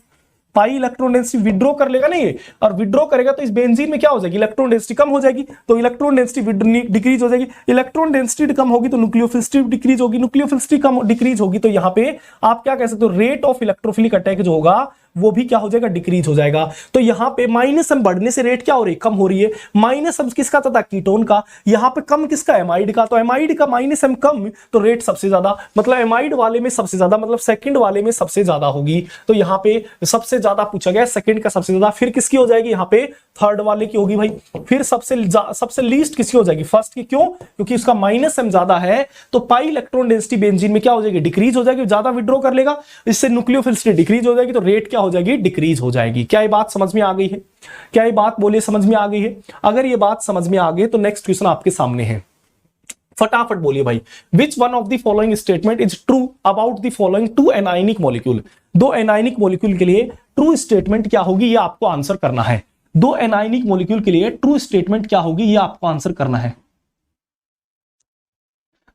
पाई इलेक्ट्रॉन डेंसिटी विड्रॉ कर लेगा ना ये, और विड्रॉ करेगा तो इस बेंजीन में क्या हो जाएगी, इलेक्ट्रॉन डेंसिटी कम हो जाएगी, तो इलेक्ट्रॉन डेंसिटी डिक्रीज हो जाएगी। इलेक्ट्रॉन डेंसिटी कम होगी तो न्यूक्लियोफिलिसिटी डिक्रीज होगी, न्यूक्लियोफिलिसिटी कम डिक्रीज होगी तो यहाँ पे आप क्या कह सकते हो, रेट ऑफ इलेक्ट्रोफिलिक अटैक जो होगा वो भी क्या हो जाएगा, डिक्रीज हो जाएगा। तो यहाँ पे माइनस एम बढ़ने से रेट क्या हो रही है, कम हो रही है। माइनस एम किसका था, कीटोन का, यहाँ पे कम किसका, एमाइड का। तो एमाइड का माइनस एम कम तो रेट सबसे ज्यादा, मतलब एमाइड वाले में सबसे ज्यादा, मतलब सेकंड वाले में सबसे ज्यादा होगी। तो यहाँ पे सबसे ज्यादा पूछा गया, सेकंड का सबसे ज्यादा, फिर किसकी हो जाएगी, यहाँ पे थर्ड वाले की होगी भाई, फिर सबसे लीस्ट किसकी हो जाएगी, फर्स्ट की। क्यों, क्योंकि उसका माइनस एम ज्यादा है, तो पाई इलेक्ट्रॉन डेंसिटी बेंजीन में क्या हो जाएगी, डिक्रीज हो जाएगी, ज्यादा विड्रॉ कर लेगा, इससे न्यूक्लियोफिलिसिटी डिक्रीज हो जाएगी, तो रेट क्या हो जाएगी, डिक्रीज हो जाएगी। क्या ये बात समझ में आ गई है, क्या ये बात बोलिए समझ में आ गई है। अगर ये बात समझ में आ गई तो नेक्स्ट क्वेश्चन आपके सामने है, फटाफट बोलिए भाई। Which one of the following statement is true about the following two anionic molecule. दो एनायनिक मॉलिक्यूल के लिए ट्रू स्टेटमेंट क्या होगी, ये आपको आंसर करना है। दो एनायनिक मॉलिक्यूल के लिए ट्रू स्टेटमेंट क्या होगी, ये आपको आंसर करना है।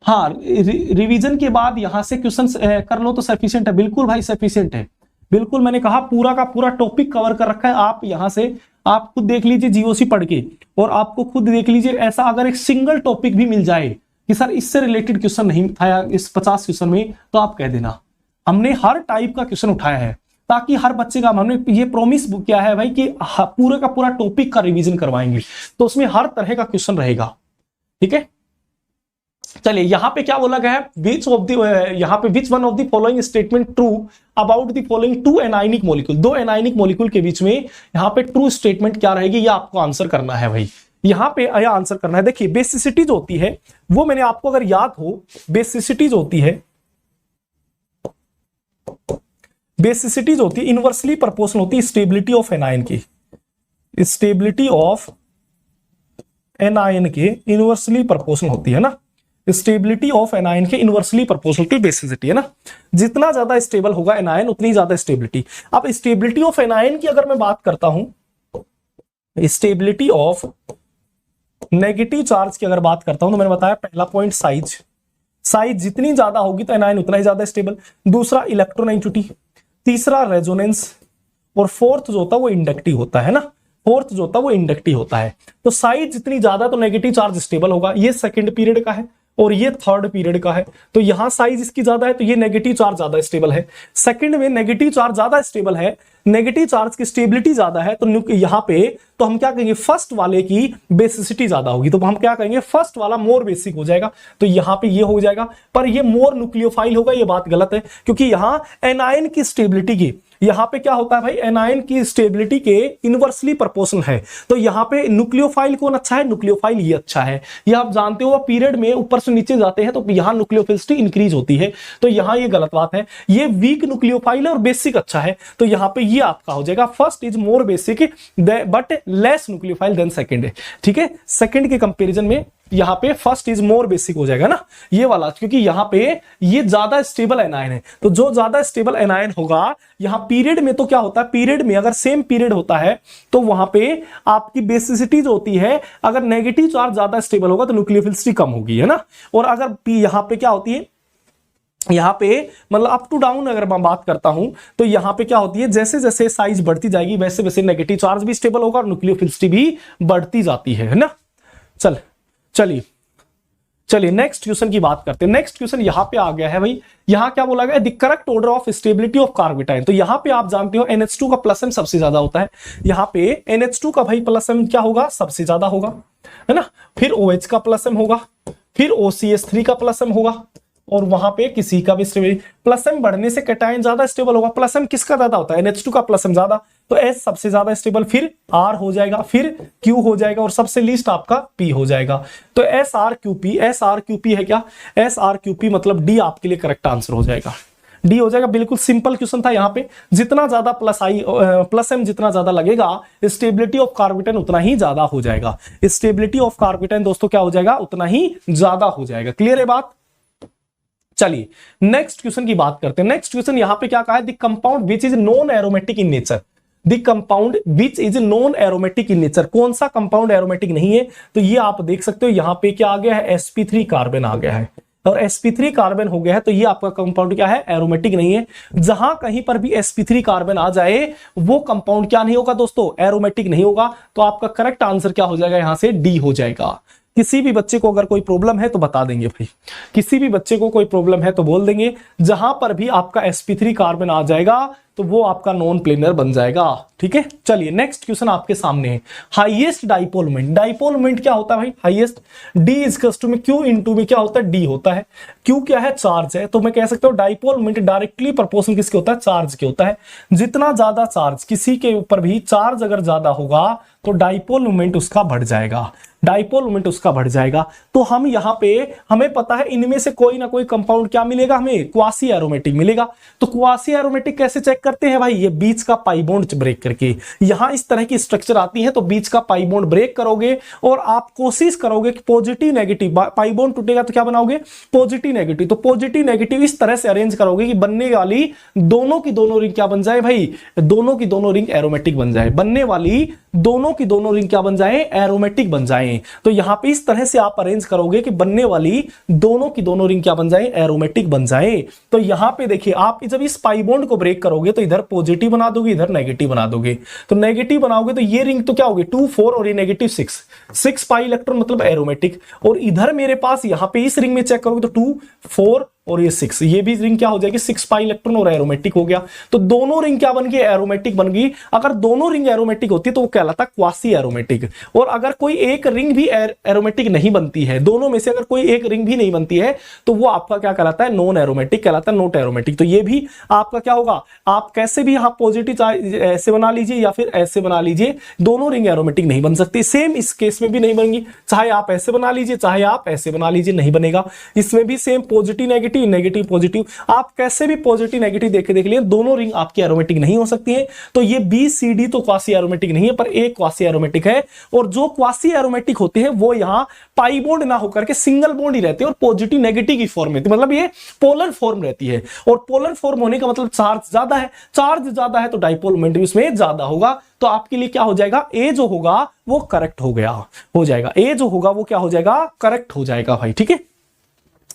हाँ रिवीजन के बाद यहां से क्वेश्चन कर लो तो सफिशिएंट है। बिल्कुल भाई सफिशिएंट है, बिल्कुल मैंने कहा पूरा का पूरा टॉपिक कवर कर रखा है। आप यहां से आप खुद देख लीजिए जीओसी पढ़ के, और आपको खुद देख लीजिए ऐसा अगर एक सिंगल टॉपिक भी मिल जाए कि सर इससे रिलेटेड क्वेश्चन नहीं था इस 50 क्वेश्चन में, तो आप कह देना। हमने हर टाइप का क्वेश्चन उठाया है ताकि हर बच्चे का, हमने ये प्रॉमिस किया है भाई कि पूरे का पूरा टॉपिक का रिवीजन करवाएंगे, तो उसमें हर तरह का क्वेश्चन रहेगा, ठीक है। चलिए यहां पे क्या बोला गया है, विच ऑफ द, यहां पे which one of the following statement true about the following two anionic molecule. दो एनायनिक मॉलिक्यूल के बीच में यहां पे ट्रू स्टेटमेंट क्या रहेगी, ये आपको आंसर करना है भाई। यहां पे यह आंसर करना है। देखिए बेसिसिटी जो होती है वो मैंने आपको अगर याद हो, बेसिसिटी जो होती है, बेसिसिटी जो होती है इनवर्सली प्रोपोर्शनल होती है स्टेबिलिटी ऑफ एनायन की, स्टेबिलिटी ऑफ एनायन के इनवर्सली प्रोपोर्शनल होती है ना, स्टेबिलिटी ऑफ एनायन के इनवर्सली प्रोपोर्शनल टू बेसिसिटी है ना। जितना ज्यादा स्टेबल होगा एनायन उतनी ज्यादा स्टेबिलिटी। अब स्टेबिलिटी ऑफ एनायन की अगर मैं बात करता हूं, स्टेबिलिटी ऑफ नेगेटिव चार्ज की अगर बात करता हूं, तो मैंने बताया पहला पॉइंट साइज, साइज जितनी ज्यादा होगी तो एनायन उतना ही ज्यादा स्टेबल। दूसरा इलेक्ट्रोनेगेटिविटी, तीसरा रेजोनेंस, और फोर्थ जो होता है वो इंडक्टिव होता है ना, फोर्थ जो होता है वो इंडक्टिव होता है। तो साइज जितनी ज्यादा तो नेगेटिव चार्ज स्टेबल होगा। ये सेकंड पीरियड का है और ये थर्ड पीरियड का है, तो यहां साइज इसकी ज्यादा है तो ये नेगेटिव चार्ज ज्यादा स्टेबल है। सेकंड में नेगेटिव चार्ज ज्यादा स्टेबल है, नेगेटिव चार्ज की स्टेबिलिटी ज्यादा है, तो यहां पे तो हम क्या कहेंगे, फर्स्ट वाले की बेसिसिटी ज्यादा होगी, तो हम क्या कहेंगे फर्स्ट वाला मोर बेसिक हो जाएगा, तो यहां पे ये हो जाएगा। पर ये मोर न्यूक्लियोफाइल होगा, ये बात गलत है, क्योंकि यहां एनायन की स्टेबिलिटी की, यहां पे क्या होता है भाई, एनायन की स्टेबिलिटी के इनवर्सली प्रोपोर्शनल है। तो यहां पे न्यूक्लियोफाइल कौन अच्छा है, न्यूक्लियोफाइल ये अच्छा है। ये आप जानते हो पीरियड में ऊपर से नीचे जाते हैं तो यहां न्यूक्लियोफिलिसिटी इंक्रीज होती है, तो यहां ये गलत बात है। ये वीक न्यूक्लियोफाइल है और बेसिक अच्छा है, तो यहां पे ये आपका हो जाएगा first is more basic but less nucleophile than second. ठीक है, सेकंड के कंपैरिजन में यहां पे फर्स्ट इज मोर बेसिक हो जाएगा ना ये वाला, क्योंकि यहां पे ये ज्यादा स्टेबल एनायन है। तो जो ज्यादा स्टेबल एनायन होगा यहां पीरियड में, तो क्या होता है पीरियड में अगर सेम पीरियड होता है तो वहां पे आपकी बेसिसिटी जो होती है, अगर नेगेटिव चार्ज ज्यादा स्टेबल होगा तो न्यूक्लियोफिलिसिटी कम होगी, है ना। और अगर यहां पे क्या होती है, यहां पे मतलब अप टू डाउन अगर मैं बात करता हूं तो यहां पे क्या होती है, जैसे जैसे साइज बढ़ती जाएगी वैसे वैसे नेगेटिव चार्ज भी स्टेबल होगा और न्यूक्लियोफिलिसिटी भी बढ़ती जाती है ना। चलिए नेक्स्ट क्वेश्चन की बात करते हैं। नेक्स्ट क्वेश्चन यहां पे आ गया है भाई, यहां क्या बोला गया, the correct order of stability of carbetine. तो यहां पे आप जानते हो NH2 का प्लस एम सबसे ज्यादा होता है, यहां पे NH2 का भाई प्लस एम क्या होगा, सबसे ज्यादा होगा, है ना। फिर OH का प्लस एम होगा, फिर OCH3 का प्लस एम होगा, और वहां पे किसी का भी स्टेबिलिटी प्लस एम बढ़ने से कैटायन ज्यादा स्टेबल होगा। प्लस एम किसका ज्यादा होता है, NH2 का प्लस एम ज्यादा, तो S सबसे ज्यादा स्टेबल, फिर R हो जाएगा, फिर Q हो जाएगा, और सबसे लीस्ट आपका P हो जाएगा। तो SRQP है क्या, SRQP मतलब D आपके लिए करेक्ट आंसर हो जाएगा, D हो जाएगा। बिल्कुल सिंपल क्वेश्चन था। यहाँ पे जितना ज्यादा प्लस एम जितना ज्यादा लगेगा स्टेबिलिटी ऑफ कार्बेटाइन उतना ही ज्यादा हो जाएगा, स्टेबिलिटी ऑफ कार्बेटाइन दोस्तों क्या हो जाएगा, उतना ही ज्यादा हो जाएगा। क्लियर है बात। चलिए नेक्स्ट क्वेश्चन की बात करते हैं। नेक्स्ट क्वेश्चन यहां पे क्या कहा है, the compound which is non aromatic in nature, the compound which is non aromatic in nature, कौन सा कंपाउंड एरोमेटिक नहीं है। तो ये आप देख सकते हो यहां पे क्या आ गया है, sp3 कार्बन आ गया है, और sp3 कार्बन हो गया है, तो ये आपका कंपाउंड क्या है, एरोमेटिक नहीं है। जहां कहीं पर भी sp3 कार्बन आ जाए वो कंपाउंड क्या नहीं होगा दोस्तों, एरोमेटिक नहीं होगा। तो आपका करेक्ट आंसर क्या हो जाएगा, यहां से डी हो जाएगा। किसी भी बच्चे को अगर कोई प्रॉब्लम है तो बता देंगे भाई, किसी भी बच्चे को कोई प्रॉब्लम है तो बोल देंगे। जहां पर भी आपका sp3 कार्बन आ जाएगा तो वो आपका नॉन प्लेनर बन जाएगा। ठीक है, चलिए नेक्स्ट क्वेश्चन आपके सामने है, highest dipole moment. Dipole moment क्या होता है भाई, हाईएस्ट D इक्वल्स टू में Q इनटू में क्या होता है, D होता है। Q क्या है, चार्ज है, तो मैं कह सकता हूं डाइपोल मोमेंट डायरेक्टली प्रोपोर्शनल किसके होता है, चार्ज के होता है। जितना ज्यादा चार्ज, किसी के ऊपर भी चार्ज अगर ज्यादा होगा तो डाइपोल मोमेंट उसका बढ़ जाएगा, डाइपोल मोमेंट उसका बढ़ जाएगा। तो हम यहां पे हमें पता है इनमें से कोई ना कोई कंपाउंड क्या मिलेगा, हमें क्वासी एरोमेटिक मिलेगा। तो क्वासी एरोमेटिक कैसे चेक करते हैं भाई, ये बीच का पाई बॉन्ड ब्रेक करके। यहां इस तरह की स्ट्रक्चर आती है तो बीच का पाई बॉन्ड ब्रेक करोगे और आप कोशिश करोगे कि पॉजिटिव नेगेटिव, पाई बॉन्ड टूटेगा तो क्या बनाओगे, पॉजिटिव नेगेटिव। तो पॉजिटिव नेगेटिव इस तरह से अरेंज करोगे कि बनने वाली दोनों की दोनों रिंग क्या बन जाए भाई, दोनों की दोनों रिंग एरोमेटिक बन जाए, बनने वाली दोनों की दोनों रिंग क्या बन जाए, एरोमेटिक बन जाए। तो यहां पे इस तरह से आप अरेंज करोगे कि बनने वाली दोनों की दोनों रिंग क्या बन जाए, एरोमेटिक बन जाए। तो यहां पे देखिए आप जब इस पाई बॉन्ड को ब्रेक करोगे तो इधर पॉजिटिव बना दोगे, इधर नेगेटिव बना दोगे। तो नेगेटिव बनाओगे तो ये रिंग तो क्या होगी 2 4 और ये नेगेटिव 6 पाई इलेक्ट्रॉन मतलब एरोमेटिक। और इधर मेरे पास यहां पे इस रिंग में चेक करोगे तो 2 4 और ये 6, ये भी रिंग क्या हो जाएगी 6 पाई इलेक्ट्रॉन और एरोमेटिक हो गया। तो दोनों रिंग क्या बन गई, एरोमेटिक बन गई। अगर दोनों रिंग एरोमेटिक होती तो वो कहलाता क्वासी एरोमेटिक। और अगर कोई एक रिंग भी एरोमेटिक नहीं बनती है, दोनों में से अगर कोई एक रिंग भी नहीं बनती है तो वो आपका क्या कहलाता है, नॉन एरोमेटिक कहलाता है, नॉट एरोमेटिक। तो ये भी आपका क्या होगा, आप कैसे भी यहां पॉजिटिव ऐसे बना लीजिए या फिर ऐसे बना लीजिए, दोनों रिंग एरोमेटिक नहीं बन सकती। सेम इस केस में भी नहीं बनेंगी, चाहे आप ऐसे बना लीजिए चाहे आप ऐसे बना लीजिए, नहीं बनेगा। इसमें भी same positive negative negative positive, आप कैसे भी पॉजिटिव नेगेटिव देख लिए, दोनों रिंग आपकी एरोमेटिक नहीं हो सकती है। तो ये बी सी डी तो क्वासी एरोमेटिक नहीं है, पर एक क्वासी एरोमेटिक है। और जो क्वासी एरोमेटिक होते हैं वो यहां पाई बॉन्ड ना होकर के सिंगल बॉन्ड ही रहते हैं और पॉजिटिव नेगेटिव की फॉर्म में, मतलब ये पोलर फॉर्म रहती है। और पोलर फॉर्म होने का मतलब चार्ज ज्यादा है, चार्ज ज्यादा है तो डाइपोल मोमेंट भी उसमें ज्यादा होगा। तो आपके लिए क्या हो जाएगा, ए जो होगा वो करेक्ट हो गया, हो जाएगा, ए जो होगा वो क्या हो जाएगा, करेक्ट हो जाएगा भाई। ठीक है,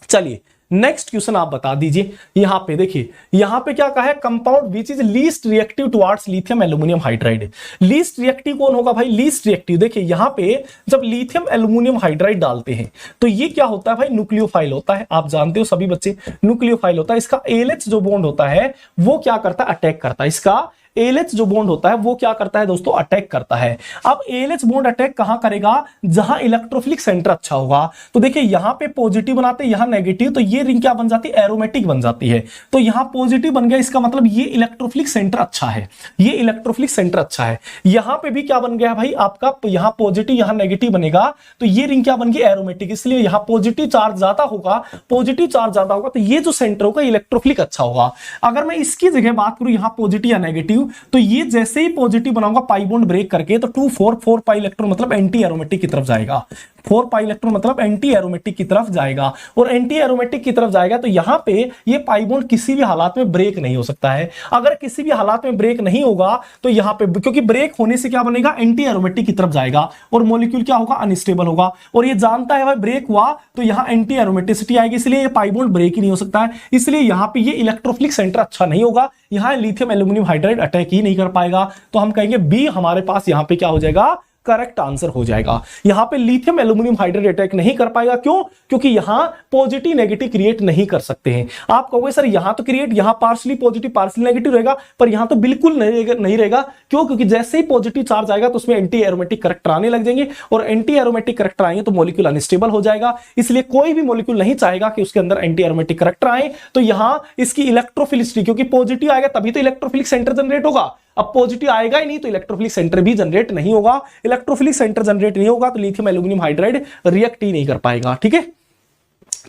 चलिए नेक्स्ट क्वेश्चन आप बता दीजिए। यहां पे देखिए, यहां पे क्या कहा है, compound which is least reactive towards lithium aluminium hydride. Least reactive कौन होगा भाई, लीस्ट रिएक्टिव। देखिए यहां पे जब लिथियम एल्यूमिनियम हाइड्राइड डालते हैं तो ये क्या होता है भाई, न्यूक्लियोफाइल होता है। आप जानते हो सभी बच्चे, न्यूक्लियोफाइल होता है। इसका एलएच जो बॉन्ड होता है वो क्या करता है, अटैक करता है। इसका एलएच जो बॉन्ड होता है वो क्या करता है दोस्तों, अटैक करता है। अब एलएच बॉन्ड अटैक कहां करेगा, जहां इलेक्ट्रोफिलिक सेंटर अच्छा होगा। तो देखिए यहां पे पॉजिटिव बनाते हैं, यहां नेगेटिव, तो ये रिंग क्या बन जाती है, एरोमेटिक बन जाती है। तो यहां पॉजिटिव बन गया, इसका मतलब ये इलेक्ट्रोफिलिक सेंटर अच्छा है, ये इलेक्ट्रोफिलिक सेंटर अच्छा है। यहां पे भी क्या बन गया भाई आपका, यहां पॉजिटिव यहां नेगेटिव बनेगा, तो ये रिंग क्या बन गई, एरोमेटिक। इसलिए यहां पॉजिटिव चार्ज ज्यादा होगा, पॉजिटिव चार्ज ज्यादा होगा तो ये जो सेंटर होगा इलेक्ट्रोफिलिक अच्छा होगा। अगर मैं इसकी जगह बात करूं यहां पॉजिटिव या नेगेटिव, पॉजिटिव, तो ये जैसे ही पॉजिटिव बनाऊंगा पाई बॉन्ड ब्रेक करके, तो 2 4 4 पाई इलेक्ट्रॉन मतलब एंटी एरोमेटिक की तरफ जाएगा। 4 पाई इलेक्ट्रॉन मतलब एंटी एरोमेटिक की तरफ जाएगा, और एंटी एरोमेटिक की तरफ जाएगा तो यहां पे ये पाई बॉन्ड किसी भी हालात में ब्रेक नहीं हो सकता है। अगर किसी भी हालात में ब्रेक नहीं होगा तो यहां पे, क्योंकि ब्रेक होने से क्या बनेगा, एंटी एरोमेटिक की तरफ जाएगा और मॉलिक्यूल क्या होगा, अनस्टेबल होगा। और ये जानता है भाई ब्रेक हुआ तो यहां एंटी एरोमेटिसिटी आएगी, इसलिए ये पाई बॉन्ड ब्रेक ही नहीं हो सकता है। इसलिए यहां पे ये इलेक्ट्रोफिलिक सेंटर अच्छा नहीं होगा, यहां लिथियम एल्यूमिनियम हाइड्राइड अटैक ही नहीं कर पाएगा। तो हम कहेंगे बी हमारे पास यहां पे क्या हो जाएगा, करेक्ट आंसर हो जाएगा। यहां पे लिथियम एल्यूमिनियम हाइड्राइड अटैक नहीं कर पाएगा, क्यों, क्योंकि यहां पॉजिटिव नेगेटिव क्रिएट नहीं कर सकते हैं। आप कहोगे सर यहां तो क्रिएट, यहां पार्शियली पॉजिटिव पार्शियली नेगेटिव रहेगा, पर यहां तो बिल्कुल नहीं रहेगा। क्यों, क्योंकि जैसे ही पॉजिटिव चार्ज आएगा तो उसमें एंटी एरोमेटिक करैक्टर आने लग जाएंगे, और एंटी एरोमेटिक करैक्टर आएंगे तो मॉलिक्यूल अनस्टेबल हो जाएगा। इसलिए कोई भी मॉलिक्यूल नहीं चाहेगा कि उसके अंदर एंटी एरोमेटिक करैक्टर आए। तो यहां इसकी इलेक्ट्रोफिलिसिटी, क्योंकि पॉजिटिव आएगा तभी तो इलेक्ट्रोफिलिक सेंटर जनरेट होगा, अब पॉजिटिव आएगा ही नहीं तो इलेक्ट्रोफिलिक सेंटर भी जनरेट नहीं होगा। इलेक्ट्रोफिलिक सेंटर जनरेट नहीं होगा तो लिथियम एल्यूमिनियम हाइड्राइड रिएक्ट ही नहीं कर पाएगा। ठीक है,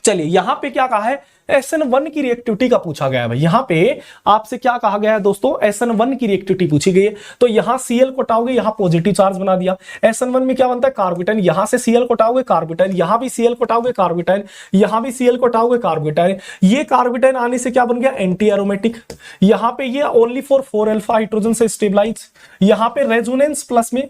चलिए यहां पे क्या कहा है, SN1 की रिएक्टिविटी का पूछा गया है भाई। यहां पे आपसे क्या कहा गया है दोस्तों, SN1 की रिएक्टिविटी पूछी गई है। तो यहां Cl को हटाओगे, यहां पॉजिटिव चार्ज बना दिया। SN1 में क्या बनता है, कार्बोटाइन, यहां से Cl को हटाओगे कार्बोटाइन, यहां भी Cl को हटाओगे कार्बोटाइन, यहां भी Cl को हटाओगे कार्बोटाइन। ये कार्बोटाइन आने से क्या बन गया, एंटी एरोमेटिक। यहां पे ये ओनली फॉर 4 अल्फा हाइड्रोजन से स्टेबलाइज, यहां पे रेजोनेंस प्लस में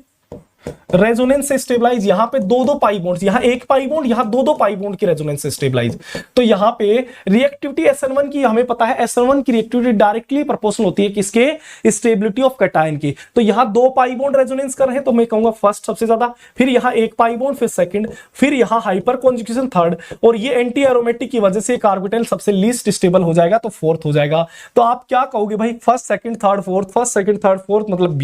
रेजोनेंस से स्टेबलाइज, यहां पे 2 पाई बॉन्ड्स, यहां 1 पाई बॉन्ड, यहां 2 पाई बॉन्ड की रेजोनेंस से स्टेबलाइज। तो यहां पे रिएक्टिविटी SN1 की हमें पता है, SN1 की रिएक्टिविटी डायरेक्टली प्रोपोर्शनल होती है किसके, स्टेबिलिटी ऑफ कैटायन की। तो यहां 2 पाई बॉन्ड रेजोनेंस कर रहे हैं तो मैं कहूंगा फर्स्ट सबसे ज्यादा, फिर यहां 1 पाई बॉन्ड, फिर सेकंड, फिर यहां हाइपर कॉन्जुगेशन थर्ड, और ये एंटी एरोमेटिक की वजह से कार्बोटाइल सबसे लीस्ट स्टेबल हो जाएगा तो फोर्थ हो जाएगा। तो आप क्या कहोगे भाई, first second third fourth, first second third fourth मतलब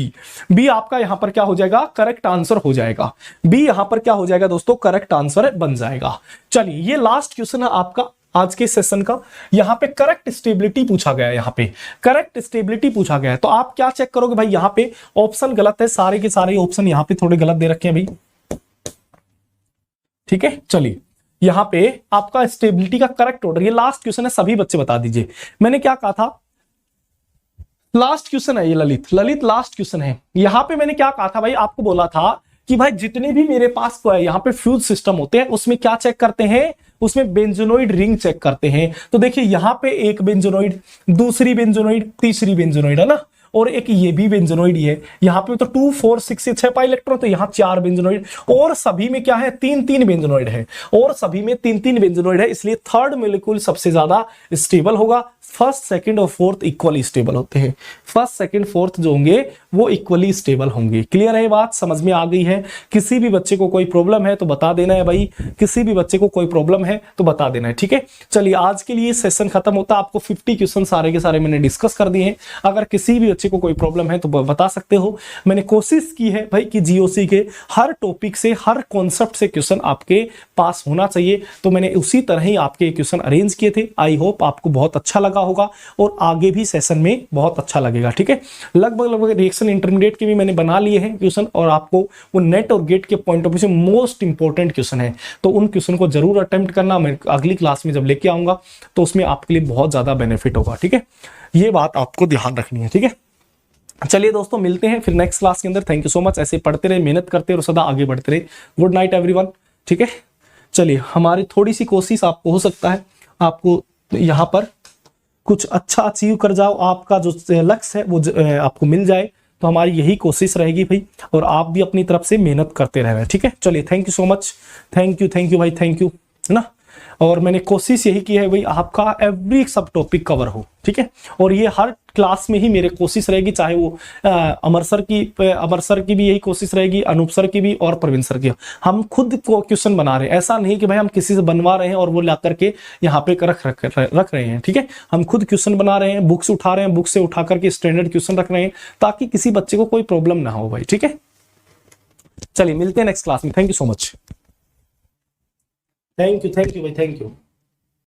बी आपका यहां पर क्या हो जाएगा, करेक्ट आंसर हो जाएगा। बी यहां पर क्या हो जाएगा दोस्तों, करेक्ट आंसर बन जाएगा। चलिए ये लास्ट क्वेश्चन है आपका आज के सेशन का। यहां पे करेक्ट स्टेबिलिटी पूछा गया है, यहां पे करेक्ट स्टेबिलिटी पूछा गया है। तो आप क्या चेक करोगे भाई, यहां पे ऑप्शन गलत है, सारे के सारे ऑप्शन यहां पे थोड़े गलत दे रखे हैं भाई। ठीक है, चलिए यहां पे आपका स्टेबिलिटी का करेक्ट ऑर्डर, ये लास्ट क्वेश्चन है, सभी बच्चे बता दीजिए। मैंने क्या कहा था, लास्ट क्वेश्चन है ये, ललित लास्ट क्वेश्चन है। यहां पे मैंने क्या कहा था भाई, आपको बोला था कि भाई जितने भी मेरे पास यहाँ पे फ्यूज सिस्टम होते हैं उसमें क्या चेक करते हैं, उसमें बेंजोनोइड रिंग चेक करते हैं। तो देखिए यहाँ पे एक बेंजोनोइड, दूसरी बेंजोनोइड, तीसरी बेंजोनोइड, है ना, और एक ये भी बेंजोनोइड ही है। यहाँ पे तो 2 4 6 6 पाई इलेक्ट्रॉन, तो यहाँ 4 बेंजोनोइड, और सभी में क्या है, 3 बेंजोनोइड है, और सभी में 3 बेंजोनोइड है। इसलिए थर्ड मॉलिक्यूल सबसे ज्यादा स्टेबल होगा। फर्स्ट सेकंड और फोर्थ इक्वली स्टेबल होते हैं, फर्स्ट सेकंड फोर्थ जो होंगे वो इक्वली स्टेबल होंगे। क्लियर है बात, समझ में आ गई है? किसी भी बच्चे को कोई प्रॉब्लम है तो बता देना है भाई, किसी भी बच्चे को कोई प्रॉब्लम है तो बता देना है। ठीक है, चलिए आज के लिए सेशन खत्म होता है। आपको 50 क्वेश्चन सारे के सारे मैंने डिस्कस कर दिए हैं। अगर किसी भी बच्चे को कोई प्रॉब्लम है तो बता सकते हो। मैंने कोशिश की है भाई कि जीओसी के हर टॉपिक से, हर कॉन्सेप्ट से क्वेश्चन आपके पास होना चाहिए, तो मैंने उसी तरह ही आपके क्वेश्चन अरेंज किए थे। आई होप आपको बहुत अच्छा लगा होगा और आगे भी सेशन में बहुत अच्छा लगेगा। ठीक है, लगभग रिएक्शन इंटरमीडिएट के भी मैंने बना लिए हैं क्वेश्चन, और आपको वो नेट और गेट के पॉइंट ऑफ व्यू से मोस्ट इंपॉर्टेंट क्वेश्चन है, तो उन क्वेश्चन को जरूर अटेम्प्ट करना। मैं अगली क्लास में जब लेके आऊंगा तो उसमें आपके लिए बहुत ज्यादा बेनिफिट होगा। ठीक है, ये बात आपको ध्यान रखनी है। ठीक है, चलिए दोस्तों मिलते हैं फिर नेक्स्ट क्लास के अंदर। थैंक यू सो मच, ऐसे पढ़ते रहे, मेहनत करते रहे और सदा आगे बढ़ते रहे। Good night everyone. ठीक है, चलिए हमारी थोड़ी सी कोशिश आपको हो सकता है आपको यहाँ पर कुछ अच्छा अचीव कर जाओ, आपका जो लक्ष्य है वो आपको मिल जाए, तो हमारी यही कोशिश रहेगी भाई, और आप भी अपनी तरफ से मेहनत करते रहे। ठीक है, चलिए thank you so much, thank you भाई, थैंक यू, है ना। और मैंने कोशिश यही की है भाई आपका एवरी सब टॉपिक कवर हो। ठीक है, और ये हर क्लास में ही मेरे कोशिश रहेगी, चाहे वो अमर सर की भी यही कोशिश रहेगी, अनूप सर की भी और प्रवीण सर की। हम खुद को क्वेश्चन बना रहे हैं, ऐसा नहीं कि भाई हम किसी से बनवा रहे हैं और वो ला करके यहाँ पे रख रहे हैं। ठीक है, हम खुद क्वेश्चन बना रहे हैं, बुक्स उठा रहे हैं, बुक से उठा करके स्टैंडर्ड क्वेश्चन रख रहे हैं, ताकि किसी बच्चे को कोई प्रॉब्लम ना हो भाई। ठीक है, चलिए मिलते हैं नेक्स्ट क्लास में। Thank you so much, thank you भाई, थैंक यू।